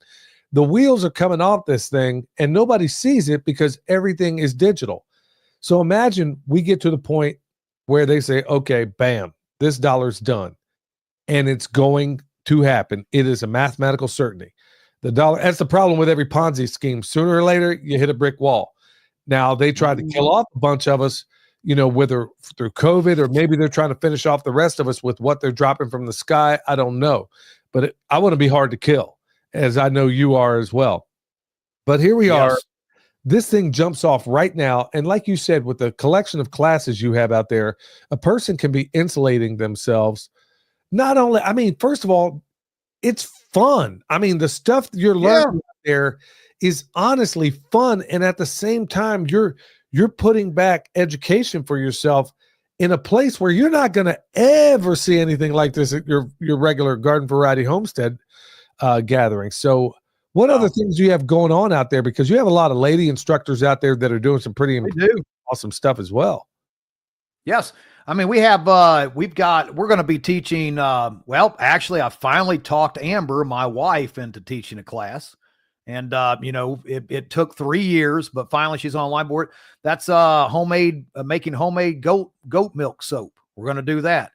The wheels are coming off this thing, and nobody sees it because everything is digital. So imagine we get to the point where they say, okay, bam, this dollar's done, and it's going to happen. It is a mathematical certainty. The dollar, that's the problem with every Ponzi scheme. Sooner or later, you hit a brick wall. Now, they tried to kill off a bunch of us, whether through COVID or maybe they're trying to finish off the rest of us with what they're dropping from the sky. I don't know. But I want to be hard to kill, as I know you are as well. But here we are. This thing jumps off right now. And like you said, with the collection of classes you have out there, a person can be insulating themselves. Not only, I mean, first of all, it's fun. I mean, the stuff you're learning out there is honestly fun. And at the same time, you're putting back education for yourself in a place where you're not going to ever see anything like this at your regular garden variety homestead gathering. So what other things do you have going on out there? Because you have a lot of lady instructors out there that are doing some pretty awesome stuff as well. Yes. I mean, we're going to be teaching, actually I finally talked Amber, my wife, into teaching a class. And, it took 3 years, but finally she's online board. That's making homemade goat milk soap. We're going to do that.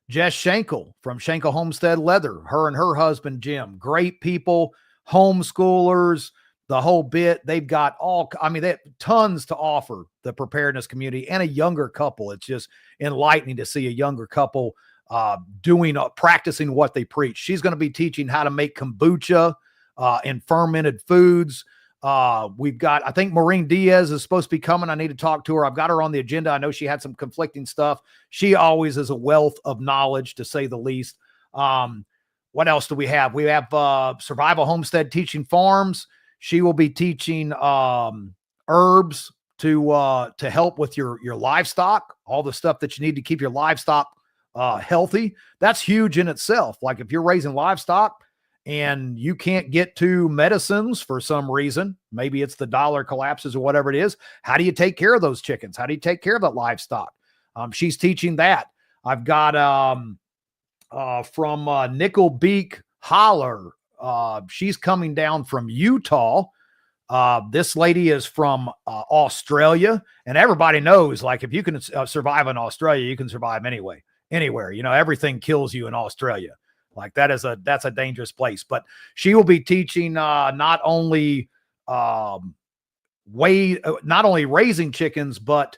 Jess Schenkel from Schenkel Homestead Leather, her and her husband, Jim, great people, homeschoolers, the whole bit. They've got they have tons to offer the preparedness community and a younger couple. It's just enlightening to see a younger couple practicing what they preach. She's going to be teaching how to make kombucha and fermented foods. We've got, I think Maureen Diaz is supposed to be coming. I need to talk to her. I've got her on the agenda. I know she had some conflicting stuff. She always is a wealth of knowledge, to say the least. What else do we have? We have Survival Homestead teaching farms. She will be teaching herbs to help with your livestock, all the stuff that you need to keep your livestock healthy. That's huge in itself. Like if you're raising livestock and you can't get to medicines for some reason, maybe it's the dollar collapses or whatever it is, how do you take care of those chickens? How do you take care of that livestock? She's teaching that. I've got from Nickel Beak Holler. She's coming down from Utah. This lady is from Australia, and everybody knows, like, if you can survive in Australia, you can survive anywhere. Everything kills you in Australia. Like that's a dangerous place. But she will be teaching not only raising chickens, but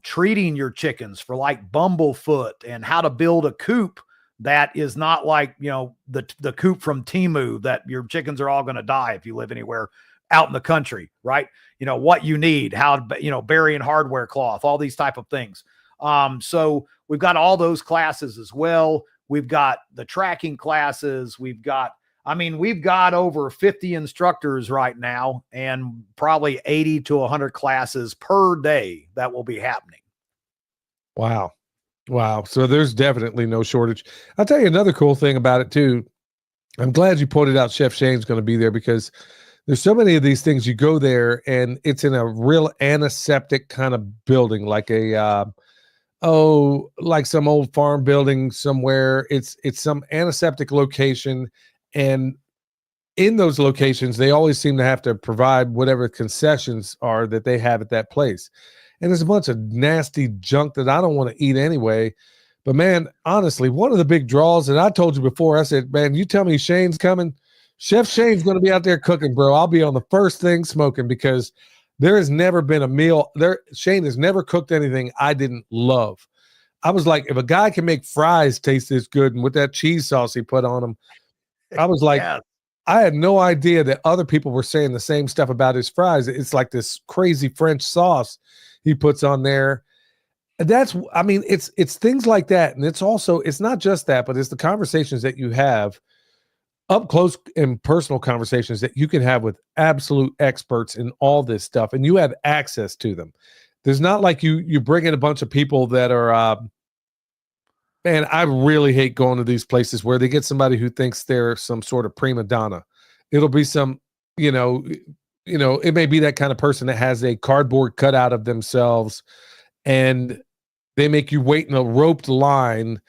treating your chickens for like bumblefoot, and how to build a coop that is not like, the coop from Temu that your chickens are all going to die if you live anywhere out in the country, right? What you need, how, burying hardware cloth, all these type of things. So we've got all those classes as well. We've got the tracking classes. We've got over 50 instructors right now, and probably 80 to 100 classes per day that will be happening. Wow. So there's definitely no shortage. I'll tell you another cool thing about it too. I'm glad you pointed out Chef Shane's going to be there, because there's so many of these things. You go there and it's in a real antiseptic kind of building, like like some old farm building somewhere. It's some antiseptic location. And in those locations, they always seem to have to provide whatever concessions are that they have at that place. And there's a bunch of nasty junk that I don't want to eat anyway. But man, honestly, one of the big draws, and I told you before, I said, man, you tell me Shane's coming, Chef Shane's going to be out there cooking, bro. I'll be on the first thing smoking, because there has never been a meal there. Shane has never cooked anything I didn't love. I was like, if a guy can make fries taste this good, and with that cheese sauce he put on them, I was like, I had no idea that other people were saying the same stuff about his fries. It's like this crazy French sauce he puts on there. And that's, I mean, it's things like that. And it's also, it's not just that, but it's the conversations that you have, up close and personal conversations that you can have with absolute experts in all this stuff, and you have access to them. There's not like you bring in a bunch of people that are, man, I really hate going to these places where they get somebody who thinks they're some sort of prima donna. It'll be some, it may be that kind of person that has a cardboard cutout of themselves, and they make you wait in a roped line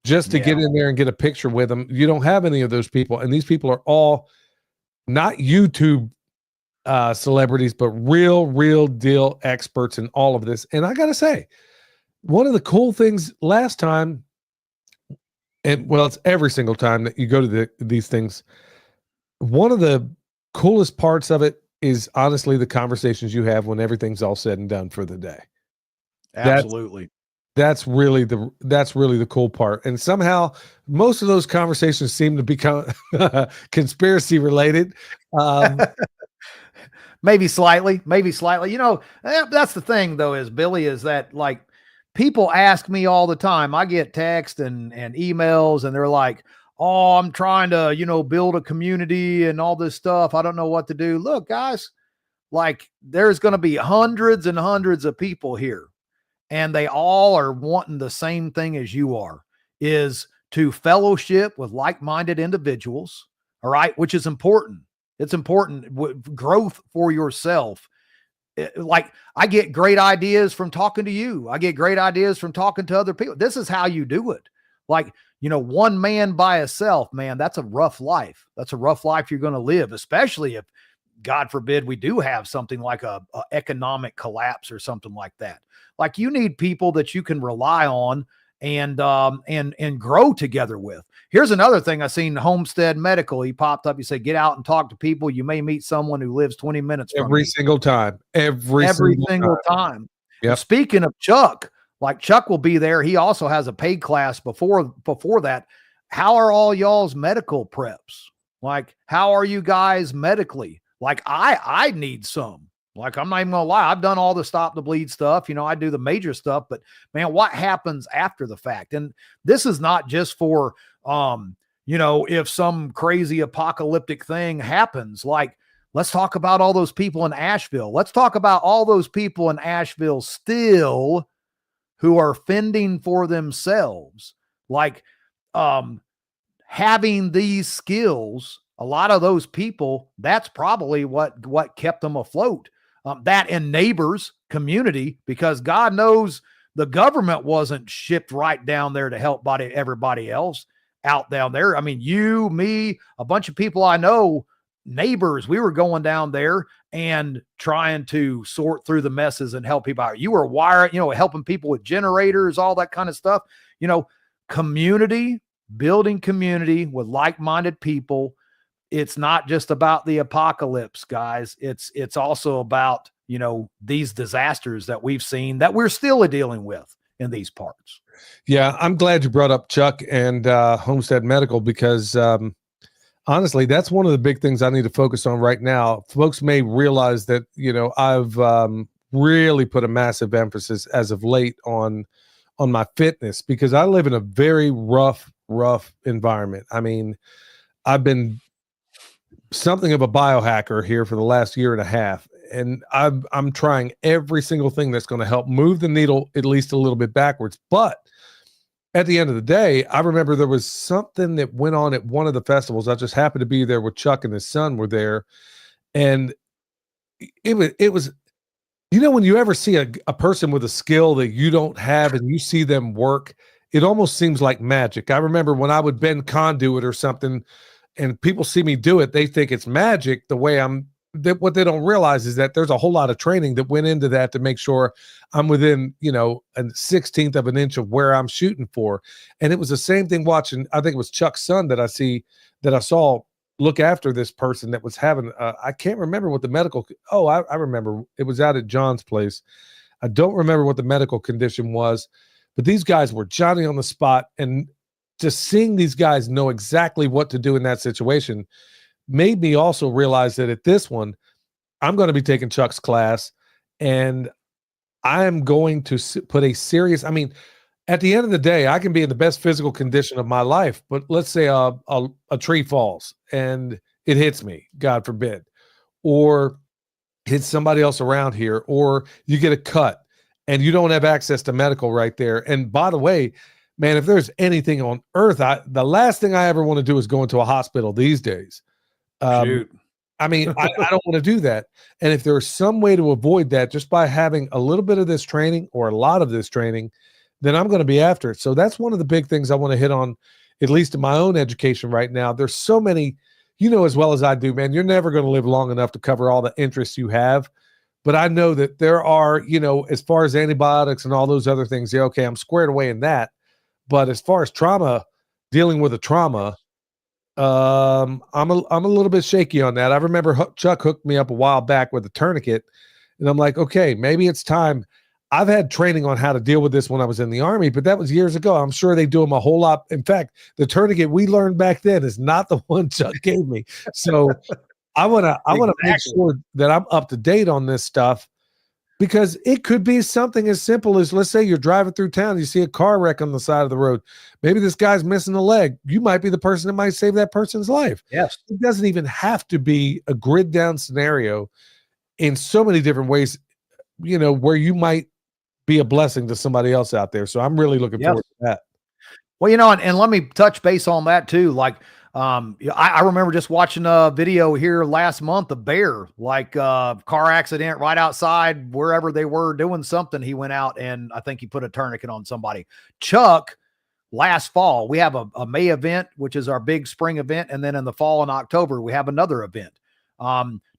just to get in there and get a picture with them. You don't have any of those people. And these people are all not YouTube celebrities, but real deal experts in all of this. And I got to say, one of the cool things last time, and well, it's every single time that you go to these things, one of the coolest parts of it is honestly the conversations you have when everything's all said and done for the day. Absolutely. That's really the cool part. And somehow most of those conversations seem to become conspiracy related. Maybe slightly. That's the thing though, is Billy, is that like people ask me all the time. I get texts and emails, and they're like, oh, I'm trying to, build a community and all this stuff. I don't know what to do. Look, guys, like there's going to be hundreds and hundreds of people here, and they all are wanting the same thing as you are, is to fellowship with like-minded individuals. All right. Which is important. It's important. Growth for yourself. Like I get great ideas from talking to you. I get great ideas from talking to other people. This is how you do it. Like, one man by himself, man, that's a rough life. That's a rough life you're going to live, especially if, God forbid, we do have something like a economic collapse or something like that. Like you need people that you can rely on and grow together with. Here's another thing I seen, Homestead Medical. He popped up. He said, get out and talk to people. You may meet someone who lives 20 minutes from every you. Single time. Every single time. Yep. Speaking of Chuck, like Chuck will be there. He also has a paid class before that. How are all y'all's medical preps? Like, how are you guys medically? Like I need some. Like, I'm not even gonna lie. I've done all the stop the bleed stuff. I do the major stuff, but man, what happens after the fact? And this is not just for, if some crazy apocalyptic thing happens. Like, let's talk about all those people in Asheville. Let's talk about all those people in Asheville still who are fending for themselves. Like, having these skills, a lot of those people, that's probably what kept them afloat. That and neighbors, community, because God knows the government wasn't shipped right down there to help everybody else out down there. I mean, you, me, a bunch of people I know, neighbors, we were going down there and trying to sort through the messes and help people out. You were wiring, helping people with generators, all that kind of stuff. Community, building community with like-minded people. It's not just about the apocalypse, guys. It's also about, these disasters that we've seen that we're still dealing with in these parts. Yeah, I'm glad you brought up Chuck and Homestead Medical, because honestly, that's one of the big things I need to focus on right now. Folks may realize that, I've really put a massive emphasis as of late on my fitness, because I live in a very rough environment. I mean, I've been something of a biohacker here for the last year and a half, and I'm trying every single thing that's going to help move the needle at least a little bit backwards. But at the end of the day, I remember there was something that went on at one of the festivals. I just happened to be there with Chuck and his son were there, and it was when you ever see a person with a skill that you don't have and you see them work, it almost seems like magic. I remember when I would bend conduit or something, and people see me do it, they think it's magic the way what they don't realize is that there's a whole lot of training that went into that to make sure I'm within, a 1/16 of an inch of where I'm shooting for. And it was the same thing watching, I think it was Chuck's son that I saw look after this person that was having, I can't remember what the medical, I remember it was out at John's place. I don't remember what the medical condition was, but these guys were Johnny on the spot, and just seeing these guys know exactly what to do in that situation, made me also realize that at this one, I'm going to be taking Chuck's class, and I am going to put a serious, I mean, at the end of the day, I can be in the best physical condition of my life, but let's say a tree falls and it hits me, God forbid, or hits somebody else around here, or you get a cut and you don't have access to medical right there. And by the way, man, if there's anything on earth, the last thing I ever want to do is go into a hospital these days. Shoot. I mean, I don't want to do that. And if there's some way to avoid that just by having a little bit of this training or a lot of this training, then I'm going to be after it. So that's one of the big things I want to hit on, at least in my own education right now. There's so many, you know, as well as I do, man, you're never going to live long enough to cover all the interests you have. But I know that there are, you know, as far as antibiotics and all those other things, yeah, okay, I'm squared away in that. But as far as trauma, dealing with a trauma, I'm a little bit shaky on that. I remember Chuck hooked me up a while back with a tourniquet, and I'm like, okay, maybe it's time. I've had training on how to deal with this when I was in the Army, but that was years ago. I'm sure they do them a whole lot. In fact, the tourniquet we learned back then is not the one Chuck gave me. So I want to make sure that I'm up to date on this stuff, because it could be something as simple as, let's say you're driving through town, you see a car wreck on the side of the road. Maybe this guy's missing a leg. You might be the person that might save that person's life. Yes. It doesn't even have to be a grid down scenario in so many different ways, you know, where you might be a blessing to somebody else out there. So I'm really looking forward to that. Well, you know, and let me touch base on that too. Like, I remember just watching a video here last month, a bear, like car accident right outside wherever they were doing something. He went out and I think he put a tourniquet on somebody. Chuck, last fall, we have a May event, which is our big spring event. And then in the fall in October, we have another event.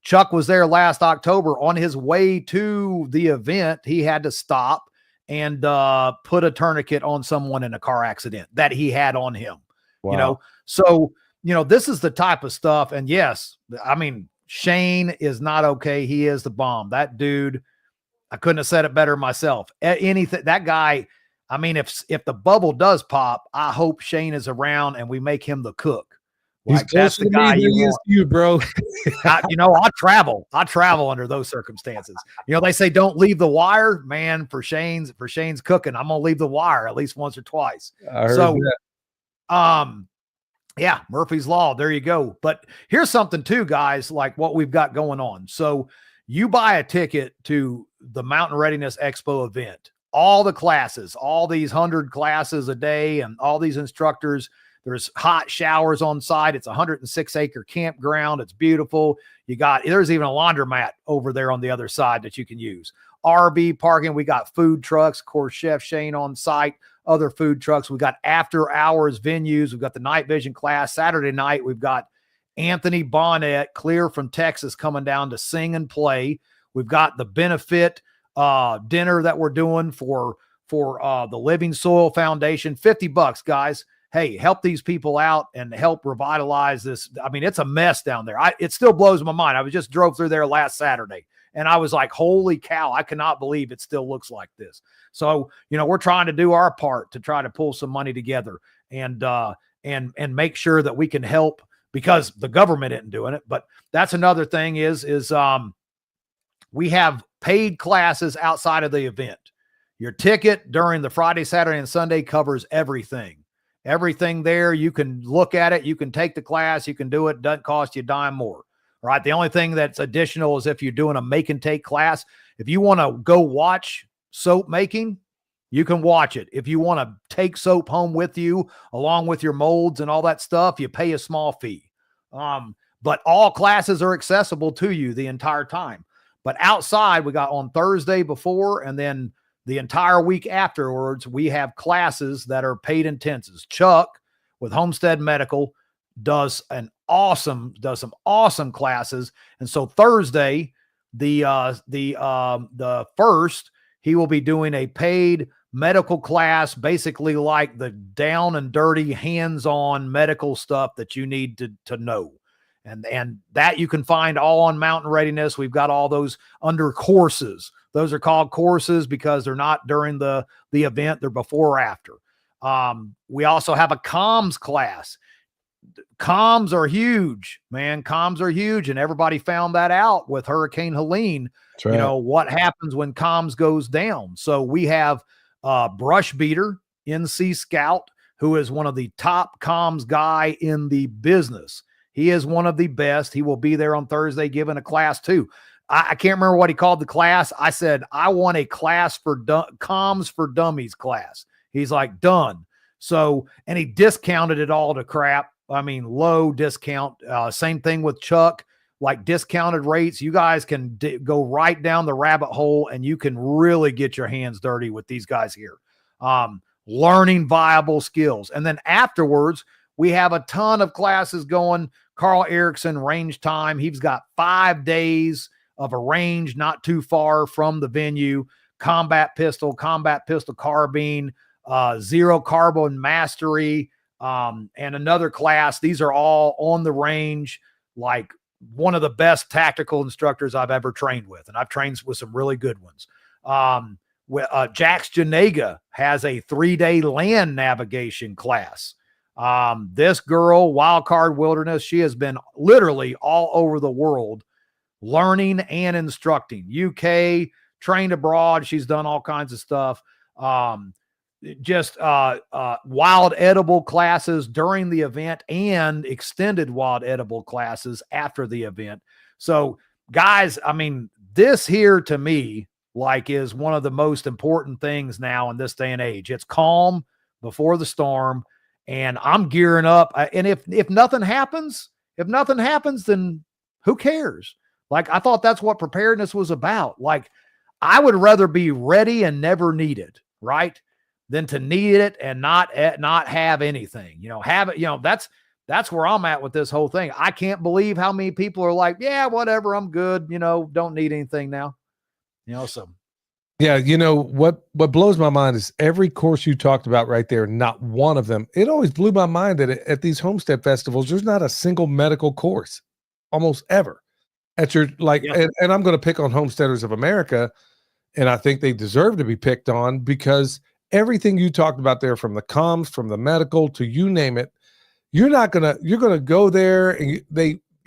Chuck was there last October. On his way to the event, he had to stop and put a tourniquet on someone in a car accident that he had on him. Wow. You know, so, you know, this is the type of stuff. And yes, I mean, Shane is not okay. He is the bomb. That dude, I couldn't have said it better myself. Anything, that guy, I mean, if the bubble does pop, I hope Shane is around and we make him the cook. He's like, that's the guy you, bro. You know, I travel under those circumstances. You know, they say don't leave the wire, man. For Shane's cooking, I'm gonna leave the wire at least once or twice. I heard that. Yeah, Murphy's Law. There you go. But here's something too, guys, like what we've got going on. So you buy a ticket to the Mountain Readiness Expo event, all the classes, all these 100 classes a day, and all these instructors. There's hot showers on site. It's a 106-acre campground. It's beautiful. There's even a laundromat over there on the other side that you can use. RV parking. We got food trucks. Of course, Chef Shane on site, other food trucks. We got after hours venues. We've got the night vision class. Saturday night, we've got Anthony Bonnet, clear from Texas, coming down to sing and play. We've got the benefit dinner that we're doing for the Living Soil Foundation. $50, guys. Hey, help these people out and help revitalize this. I mean, it's a mess down there. It still blows my mind. I just drove through there last Saturday and I was like, holy cow, I cannot believe it still looks like this. So, you know, we're trying to do our part to try to pull some money together and make sure that we can help, because the government isn't doing it. But that's another thing is we have paid classes outside of the event. Your ticket during the Friday, Saturday, and Sunday covers everything. Everything there, you can look at it, you can take the class, you can do it, doesn't cost you a dime more, right? The only thing that's additional is if you're doing a make and take class. If you want to go watch soap making, you can watch it. If you want to take soap home with you, along with your molds and all that stuff, you pay a small fee. But all classes are accessible to you the entire time. But outside, we got on Thursday before, and then the entire week afterwards, we have classes that are paid intensives. Chuck with Homestead Medical does some awesome classes. And so Thursday, the first, he will be doing a paid medical class, basically like the down and dirty, hands-on medical stuff that you need to know. And that you can find all on Mountain Readiness. We've got all those under courses. Those are called courses because they're not during the event. They're before or after. We also have a comms class. comms are huge, man. Comms are huge. And everybody found that out with Hurricane Helene. Right. You know, what happens when comms goes down. So we have Brush Beater, NC Scout, who is one of the top comms guy in the business. He is one of the best. He will be there on Thursday giving a class too. I can't remember what he called the class. I said, I want a class for comms for dummies class. He's like, done. So, and he discounted it all to crap. I mean, low discount. Same thing with Chuck, like discounted rates. You guys can go right down the rabbit hole and you can really get your hands dirty with these guys here. Learning viable skills. And then afterwards, we have a ton of classes going. Carl Erickson, range time. He's got 5 days of a range not too far from the venue. Combat pistol carbine, zero carbon mastery, and another class. These are all on the range, like one of the best tactical instructors I've ever trained with. And I've trained with some really good ones. Jax Janega has a 3-day land navigation class. This girl, Wildcard Wilderness, she has been literally all over the world learning and instructing. UK, trained abroad. She's done all kinds of stuff. Wild edible classes during the event and extended wild edible classes after the event. So guys, I mean, this here to me, like, is one of the most important things now in this day and age. It's calm before the storm. And I'm gearing up. And if nothing happens, then who cares? Like, I thought that's what preparedness was about. Like, I would rather be ready and never need it, right? Than to need it and not have anything, have it, that's where I'm at with this whole thing. I can't believe how many people are like, yeah, whatever, I'm good. Don't need anything now, so. Yeah, what blows my mind is every course you talked about right there, not one of them. It always blew my mind that at these homestead festivals, there's not a single medical course, almost ever. At your and I'm going to pick on Homesteaders of America, and I think they deserve to be picked on because everything you talked about there, from the comms, from the medical to you name it, you're gonna go there and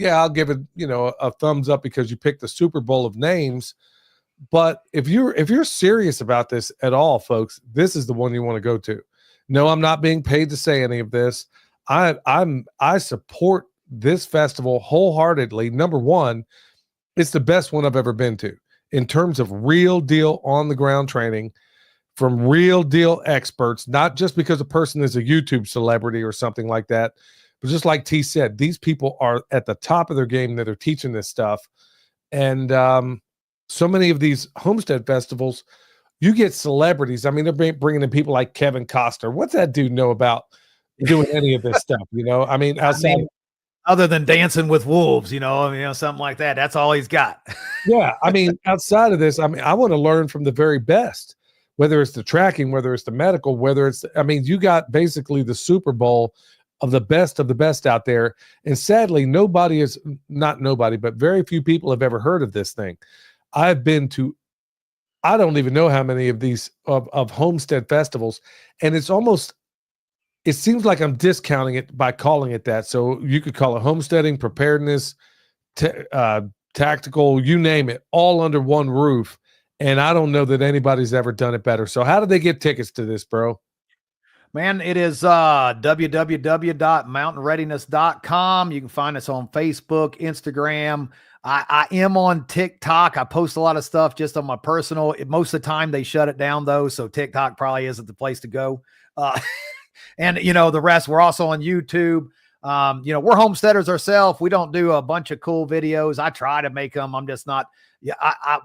I'll give it a thumbs up because you picked the Super Bowl of names. But if you're serious about this at all, folks, this is the one you want to go to. No, I'm not being paid to say any of this. I support this festival wholeheartedly. Number one, it's the best one I've ever been to in terms of real deal on the ground training from real deal experts, not just because a person is a YouTube celebrity or something like that, but just like T said, these people are at the top of their game that are teaching this stuff. And, so many of these homestead festivals, you get celebrities. I mean, they're bringing in people like Kevin Costner. What's that dude know about doing any of this stuff? I mean, other than Dancing with Wolves, something like that. That's all he's got. Yeah. I mean, outside of this, I mean, I want to learn from the very best, whether it's the tracking, whether it's the medical, you got basically the Super Bowl of the best out there. And sadly, but very few people have ever heard of this thing. I've been to, I don't even know how many of these of homestead festivals, and it seems like I'm discounting it by calling it that. So you could call it homesteading, preparedness, tactical, you name it, all under one roof. And I don't know that anybody's ever done it better. So how do they get tickets to this, bro? Man, it is www.mountainreadiness.com. You can find us on Facebook, Instagram. I am on TikTok. I post a lot of stuff just on my personal. Most of the time they shut it down though, so TikTok probably isn't the place to go. And the rest, we're also on YouTube. We're homesteaders ourselves. We don't do a bunch of cool videos. I try to make them. I'm just not. Yeah,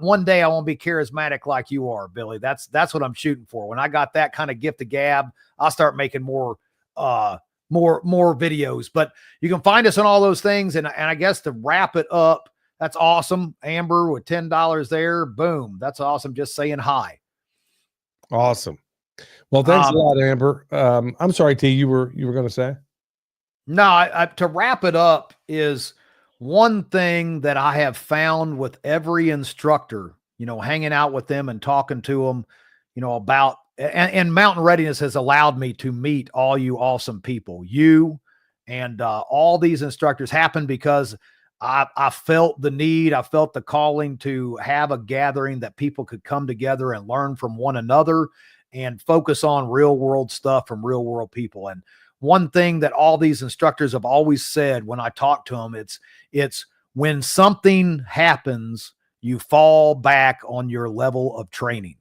one day I won't be charismatic like you are, Billy. That's what I'm shooting for. When I got that kind of gift of gab, I'll start making more videos. But you can find us on all those things. And I guess to wrap it up, that's awesome. Amber with $10 there. Boom. That's awesome. Just saying hi. Awesome. Well, thanks a lot, Amber. I'm sorry, T, you were going to say? No, to wrap it up is one thing that I have found with every instructor, hanging out with them and talking to them, about, and Mountain Readiness has allowed me to meet all you awesome people, you And all these instructors happened because I felt the need, I felt the calling to have a gathering that people could come together and learn from one another and focus on real world stuff from real world people. And one thing that all these instructors have always said when I talk to them, it's when something happens, you fall back on your level of training,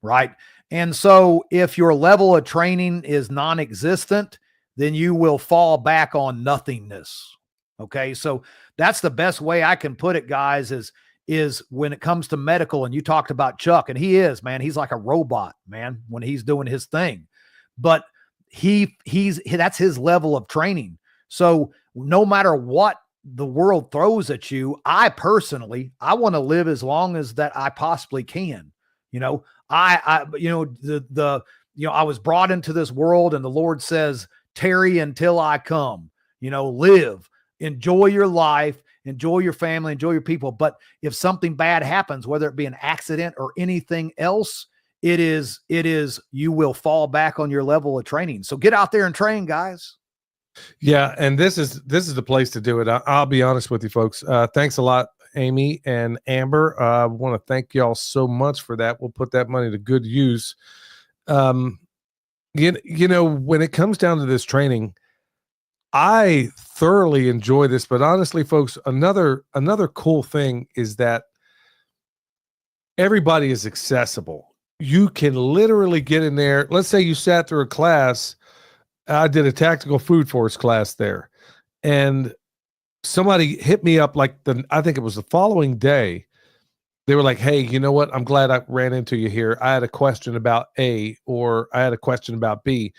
right? And so if your level of training is non-existent, then you will fall back on nothingness. Okay. So that's the best way I can put it, guys, is when it comes to medical, and you talked about Chuck, and he is, man, he's like a robot, man, when he's doing his thing, but that's his level of training. So no matter what the world throws at you, I want to live as long as that I possibly can. You know, I was brought into this world, and the Lord says, tarry until I come, live, enjoy your life, enjoy your family, enjoy your people. But if something bad happens, whether it be an accident or anything else, it is, you will fall back on your level of training. So get out there and train, guys. Yeah. And this is the place to do it. I'll be honest with you folks. Thanks a lot, Amy and Amber. I want to thank y'all so much for that. We'll put that money to good use. When it comes down to this training, I thoroughly enjoy this, but honestly, folks, another cool thing is that everybody is accessible. You can literally get in there. Let's say you sat through a class. I did a tactical food force class there, and somebody hit me up I think it was the following day. They were like, hey, you know what? I'm glad I ran into you here. I had a question about A, or I had a question about B.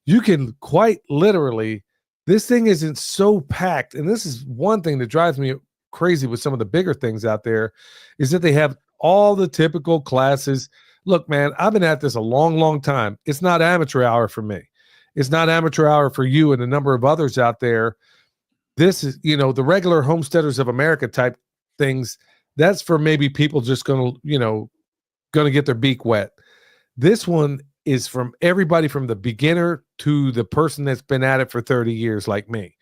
You can quite literally, this thing isn't so packed. And this is one thing that drives me crazy with some of the bigger things out there, is that they have all the typical classes. Look, man, I've been at this a long, long time. It's not amateur hour for me. It's not amateur hour for you and a number of others out there. This is, the regular Homesteaders of America type things. That's for maybe people just going to get their beak wet. This one is from everybody, from the beginner to the person that's been at it for 30 years, like me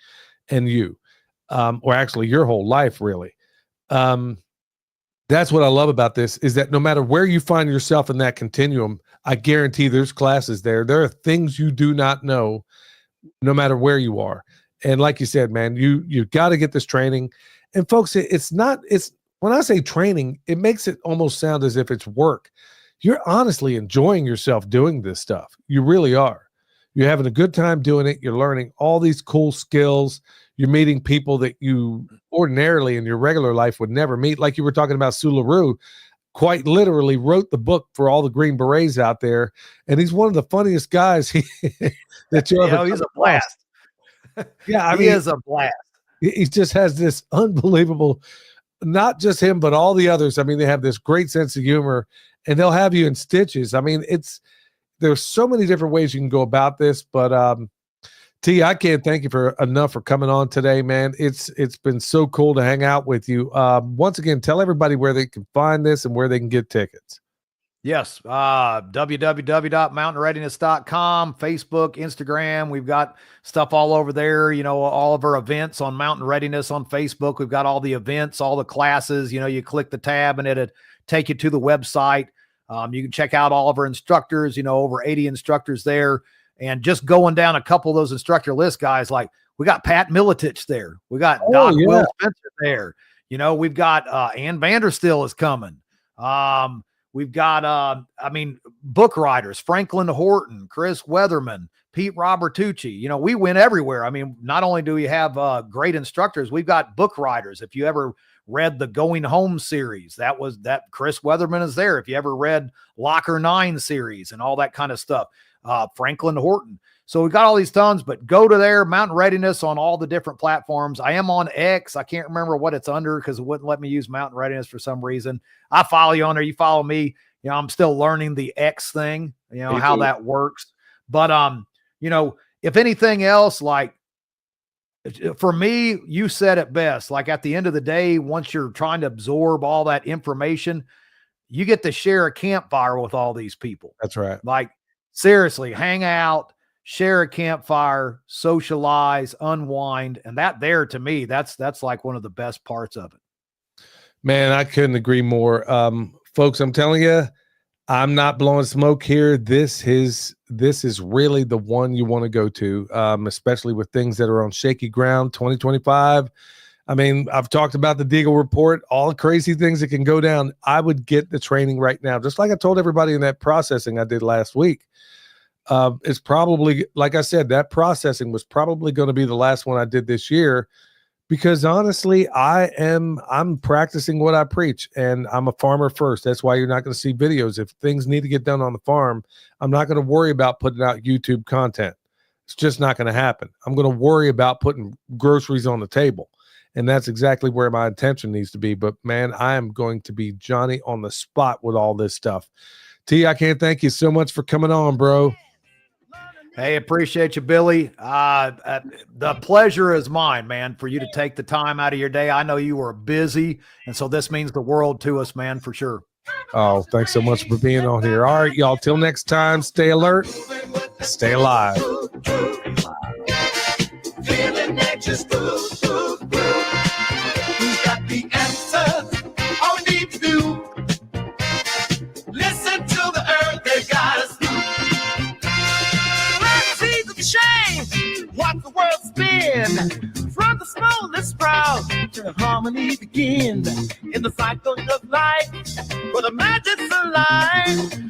and you, or actually your whole life, really. That's what I love about this, is that no matter where you find yourself in that continuum, I guarantee there's classes there. There are things you do not know, no matter where you are. And like you said, man, you got to get this training. And folks, it's when I say training, it makes it almost sound as if it's work. You're honestly enjoying yourself doing this stuff. You really are. You're having a good time doing it. You're learning all these cool skills. You're meeting people that you ordinarily in your regular life would never meet. Like you were talking about, Sularoo, quite literally wrote the book for all the Green Berets out there. And he's one of the funniest guys that you ever. He's a blast. Yeah, he is a blast. He just has this unbelievable, not just him, but all the others. I mean, they have this great sense of humor, and they'll have you in stitches. I mean, there's so many different ways you can go about this, but T, I can't thank you enough for coming on today, man. It's been so cool to hang out with you. Once again, tell everybody where they can find this and where they can get tickets. Yes. www.mountainreadiness.com, Facebook, Instagram. We've got stuff all over there. All of our events on Mountain Readiness on Facebook. We've got all the events, all the classes. You click the tab and it'll take you to the website. You can check out all of our instructors, over 80 instructors there. And just going down a couple of those instructor lists, guys, like we got Pat Militich there. We got Doc Will Spencer there. We've got Ann Vanderstill is coming. We've got, book writers, Franklin Horton, Chris Weatherman, Pete Robertucci. We went everywhere. I mean, not only do we have great instructors, we've got book writers. If you ever read the Going Home series, that Chris Weatherman is there. If you ever read Locker 9 series and all that kind of stuff, Franklin Horton. So we got all these tons, but go to there, Mountain Readiness on all the different platforms. I am on X. I can't remember what it's under because it wouldn't let me use Mountain Readiness for some reason. I follow you on there. You follow me. I'm still learning the X thing, how that works. But, if anything else, like for me, you said it best. Like at the end of the day, once you're trying to absorb all that information, you get to share a campfire with all these people. That's right. Like, seriously, hang out, share a campfire, socialize, unwind. And that there, to me, that's like one of the best parts of it. Man, I couldn't agree more. Folks, I'm telling you, I'm not blowing smoke here. This is really the one you want to go to, especially with things that are on shaky ground. 2025. I mean, I've talked about the Deagle report, all the crazy things that can go down. I would get the training right now, just like I told everybody in that processing I did last week. It's probably, like I said, that processing was probably going to be the last one I did this year. Because honestly, I'm practicing what I preach, and I'm a farmer first. That's why you're not going to see videos. If things need to get done on the farm, I'm not going to worry about putting out YouTube content. It's just not going to happen. I'm going to worry about putting groceries on the table. And that's exactly where my attention needs to be. But man, I am going to be Johnny on the spot with all this stuff. T, I can't thank you so much for coming on, bro. Hey, appreciate you, Billy. The pleasure is mine, man, for you to take the time out of your day. I know you are busy, and so this means the world to us, man, for sure. Oh, thanks so much for being on here. All right, y'all, till next time, stay alert, stay alive. Feeling anxious, who's got the answer? All we need to do, listen to the earth, they got us through. Shame, watch the world spin. From the smallest sprout to harmony begin. In the cycle of life, where the magic's alive.